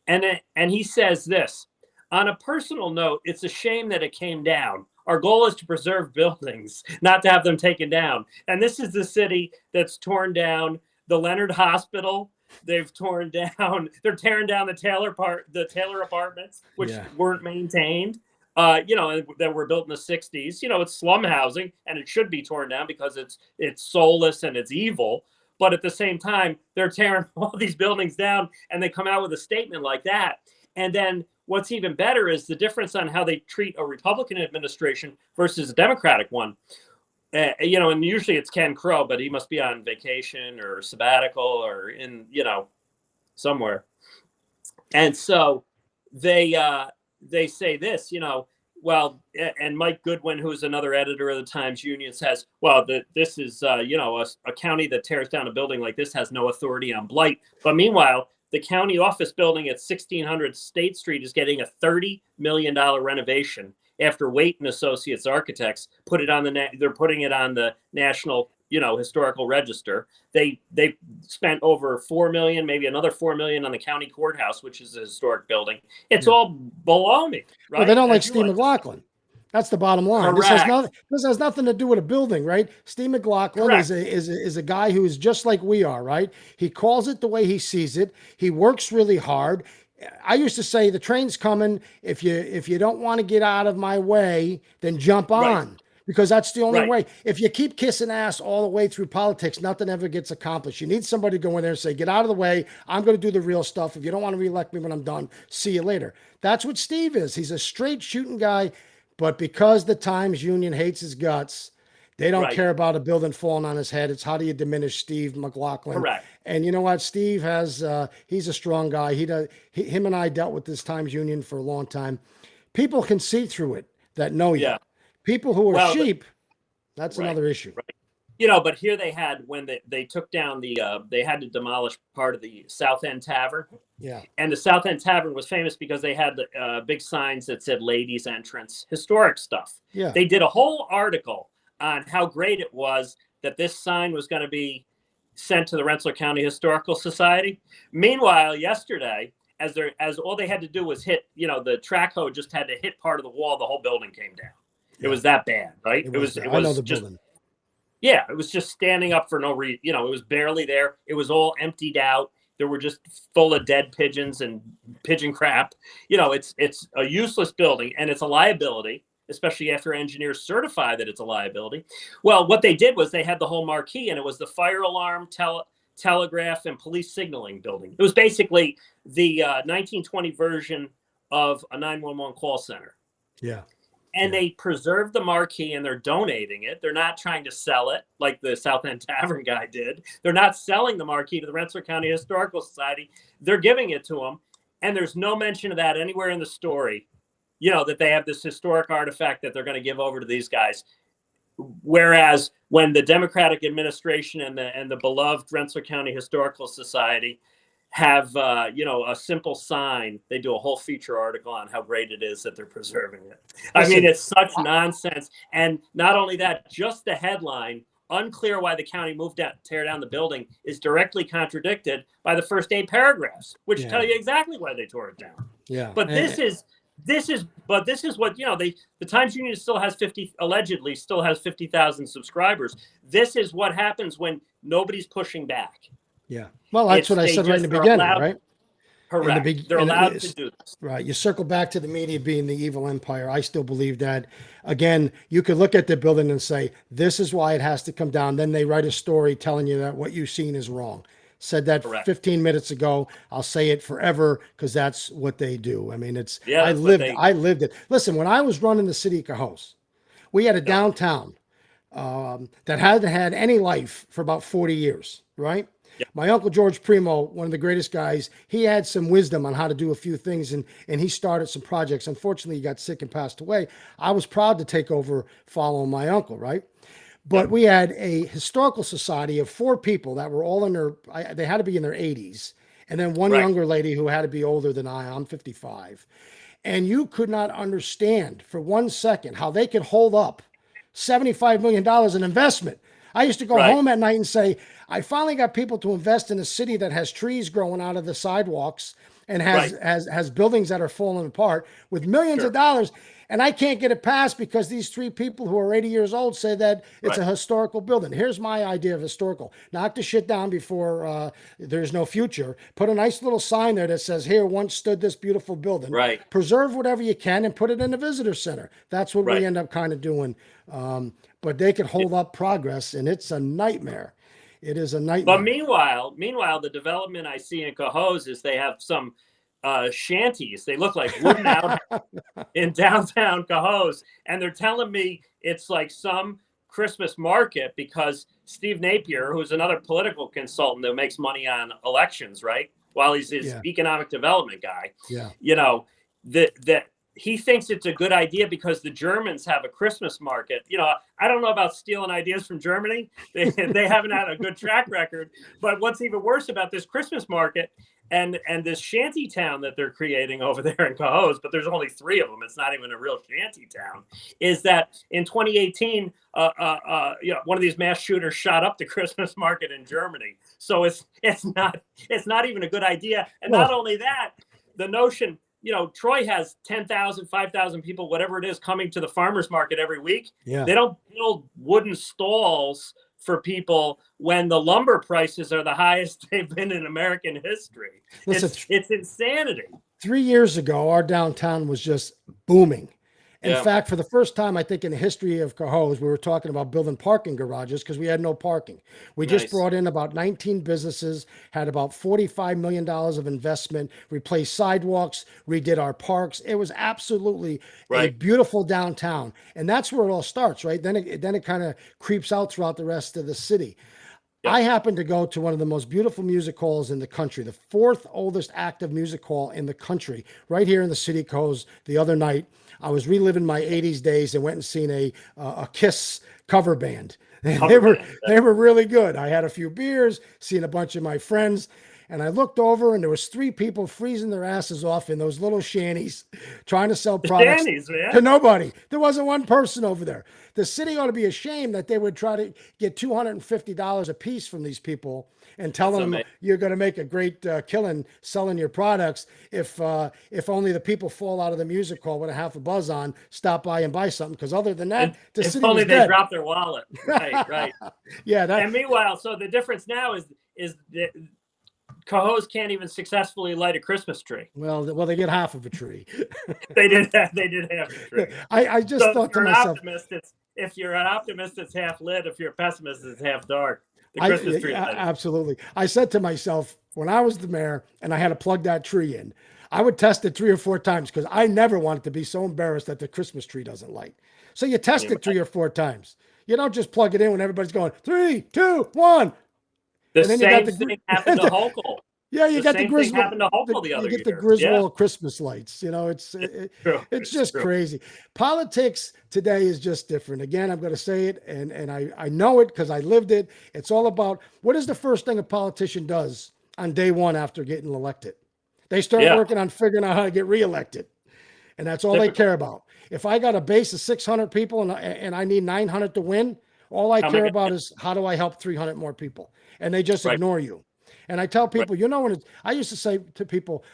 And he says this, on a personal note, it's a shame that it came down. Our goal is to preserve buildings, not to have them taken down. And this is the city that's torn down the Leonard Hospital. They've torn down, they're tearing down the Taylor apartments, which weren't maintained, that were built in the 60s. It's slum housing and it should be torn down because it's soulless and it's evil. But at the same time, they're tearing all these buildings down and they come out with a statement like that. And then what's even better is the difference on how they treat a Republican administration versus a Democratic one. And usually it's Ken Crow, but he must be on vacation or sabbatical or in, somewhere. And so they say this, well, and Mike Goodwin, who's another editor of the Times-Union, says, well, this is, a county that tears down a building like this has no authority on blight. But meanwhile, the county office building at 1600 State Street is getting a $30 million renovation after Waite and Associates Architects they're putting it on the National, Historical Register. They spent over $4 million, maybe another $4 million on the county courthouse, which is a historic building. It's all baloney, right? Well, they don't like Steve McLaughlin. That's the bottom line. This has nothing to do with a building, right? Steve McLaughlin is a guy who is just like we are, right? He calls it the way he sees it. He works really hard. I used to say the train's coming. If you don't want to get out of my way, then jump on. Because that's the only way. If you keep kissing ass all the way through politics, nothing ever gets accomplished. You need somebody to go in there and say, get out of the way. I'm going to do the real stuff. If you don't want to reelect me when I'm done, see you later. That's what Steve is. He's a straight shooting guy. But because the Times-Union hates his guts, they don't care about a building falling on his head. It's how do you diminish Steve McLaughlin? Correct. And you know what? Steve has, he's a strong guy. Him and I dealt with this Times-Union for a long time. People can see through it that know you. People who are sheep, that's another issue. Right. But here they had, when they took down they had to demolish part of the South End Tavern. Yeah. And the South End Tavern was famous because they had big signs that said ladies entrance, historic stuff. Yeah. They did a whole article on how great it was that this sign was going to be sent to the Rensselaer County Historical Society. Meanwhile, yesterday, as all they had to do was hit, the track hoe just had to hit part of the wall, the whole building came down. It was that bad, right? It was I know the just building. Yeah, it was just standing up for no reason. It was barely there. It was all emptied out. There were just full of dead pigeons and pigeon crap. It's a useless building and it's a liability, especially after engineers certify that it's a liability. Well, what they did was they had the whole marquee and it was the fire alarm, telegraph, and police signaling building. It was basically the 1920 version of a 911 call center. Yeah. And they preserved the marquee and they're donating it. They're not trying to sell it like the South End Tavern guy did. They're not selling the marquee to the Rensselaer County Historical Society. They're giving it to them. And there's no mention of that anywhere in the story, that they have this historic artifact that they're going to give over to these guys. Whereas when the Democratic administration and the beloved Rensselaer County Historical Society have a simple sign, they do a whole feature article on how great it is that they're preserving it. I mean, it's such nonsense. And not only that, just the headline, unclear why the county tear down the building, is directly contradicted by the first 8 paragraphs, which tell you exactly why they tore it down. Yeah. But this is what the Times-Union allegedly still has 50,000 subscribers. This is what happens when nobody's pushing back. Yeah. Well, that's what I said right in the beginning, right? Correct. They're allowed to do this. Right. You circle back to the media being the evil empire. I still believe that. Again, you could look at the building and say, this is why it has to come down. Then they write a story telling you that what you've seen is wrong. Said that 15 minutes ago. I'll say it forever because that's what they do. I mean, I lived it. Listen, when I was running the city of Cohoes, we had a downtown that hadn't had any life for about 40 years, right? My uncle George Primo, one of the greatest guys, he had some wisdom on how to do a few things, and he started some projects. Unfortunately, he got sick and passed away. I was proud to take over following my uncle, right? But we had a historical society of 4 people that were all they had to be in their 80s, and then one younger lady who had to be older than I'm 55. And you could not understand for 1 second how they could hold up $75 million in investment. I used to go home at night and say, I finally got people to invest in a city that has trees growing out of the sidewalks and has buildings that are falling apart with millions of dollars. And I can't get it passed because these 3 people who are 80 years old say that it's a historical building. Here's my idea of historical. Knock the shit down before there's no future. Put a nice little sign there that says, here once stood this beautiful building. Right. Preserve whatever you can and put it in a visitor center. That's what we end up kind of doing. But they can hold up progress, and it's a nightmare. It is a nightmare. But meanwhile, the development I see in Cohoes is they have some shanties. They look like wooden out in downtown Cohoes, and they're telling me it's like some Christmas market because Steve Napier, who's another political consultant that makes money on elections, right? While he's his economic development guy, you know, that he thinks it's a good idea because the Germans have a Christmas market. You know, I don't know about stealing ideas from Germany. They haven't had a good track record. But what's even worse about this Christmas market and this shanty town that they're creating over there in Cohoes, but there's only 3 of them. It's not even a real shanty town. Is that in 2018, you know, one of these mass shooters shot up the Christmas market in Germany. So it's not even a good idea. And not only that, the notion. You know, Troy has 10,000, 5,000 people, whatever it is, coming to the farmer's market every week. Yeah. They don't build wooden stalls for people when the lumber prices are the highest they've been in American history. Listen, it's insanity. 3 years ago, our downtown was just booming. In fact, for the first time, I think in the history of Cohoes, we were talking about building parking garages because we had no parking. We just brought in about 19 businesses, had about $45 million of investment, replaced sidewalks, redid our parks. It was absolutely a beautiful downtown. And that's where it all starts, right? Then it kind of creeps out throughout the rest of the city. Yep. I happened to go to one of the most beautiful music halls in the country, the 4th oldest active music hall in the country, right here in the city of Cohoes the other night. I was reliving my 80s days and went and seen a Kiss cover band. And they were really good. I had a few beers, seen a bunch of my friends, and I looked over and there was 3 people freezing their asses off in those little shanties trying to sell products to nobody. There wasn't one person over there. The city ought to be ashamed that they would try to get $250 a piece from these people and tell them you're going to make a great killing selling your products if only the people fall out of the music hall with a half a buzz on, stop by and buy something. Because other than that, the city only was they dead. drop their wallet. Right. And meanwhile, so the difference now is that Cohoes can't even successfully light a Christmas tree. Well, they get half of a tree. they did half a tree. I just thought to myself, if you're an optimist, it's half lit. If you're a pessimist, it's half dark. The Christmas tree. Absolutely. I said to myself, when I was the mayor and I had to plug that tree in, I would test it 3 or 4 times because I never wanted to be so embarrassed that the Christmas tree doesn't light. So you test it 3 or 4 times. You don't just plug it in when everybody's going 3, 2, 1. The same thing happened to Hochul. Yeah, you got the Griswold. Happened to Hochul the other year. You get the Griswold Christmas lights. You know, it's just crazy. Politics today is just different. Again, I'm going to say it, and I know it because I lived it. It's all about what is the first thing a politician does on day one after getting elected? They start working on figuring out how to get reelected, and that's all they care about. If I got a base of 600 people and I need 900 to win, all I care about is how do I help 300 more people, and they just ignore you. And I tell people, I used to say to people,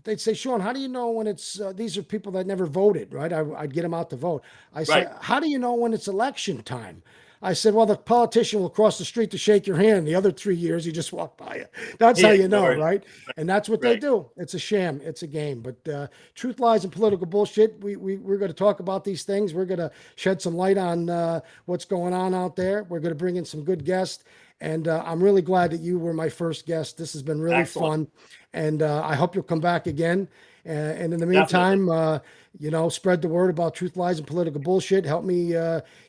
they'd say, Sean, how do you know when it's, these are people that never voted, right? I'd get them out to vote. I said, how do you know when it's election time? I said, well, the politician will cross the street to shake your hand. The other 3 years, he just walked by it. That's how you know, right? And that's what they do. It's a sham. It's a game. But truth, lies, and political bullshit, we're going to talk about these things. We're going to shed some light on what's going on out there. We're going to bring in some good guests. And I'm really glad that you were my first guest. This has been really fun. And I hope you'll come back again. And in the meantime, spread the word about truth, lies, and political bullshit. Help me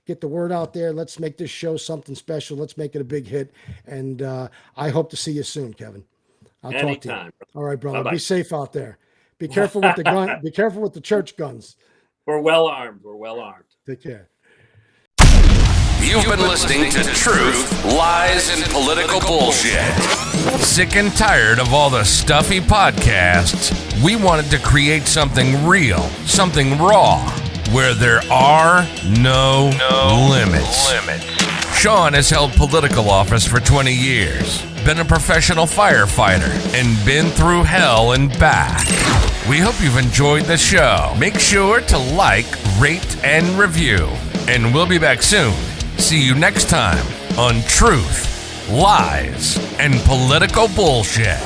get the word out there. Let's make this show something special. Let's make it a big hit. And I hope to see you soon, Kevin. I'll talk to you. All right, brother. Bye-bye. Be safe out there. Be careful with the gun. Be careful with the church guns. We're well armed. Take care. You've been listening to Truth, Lies, and Political Bullshit. Sick and tired of all the stuffy podcasts, we wanted to create something real, something raw, where there are no limits. Sean has held political office for 20 years, been a professional firefighter, and been through hell and back. We hope you've enjoyed the show. Make sure to like, rate, and review. And we'll be back soon. See you next time on Truth, Lies, and Political Bullshit.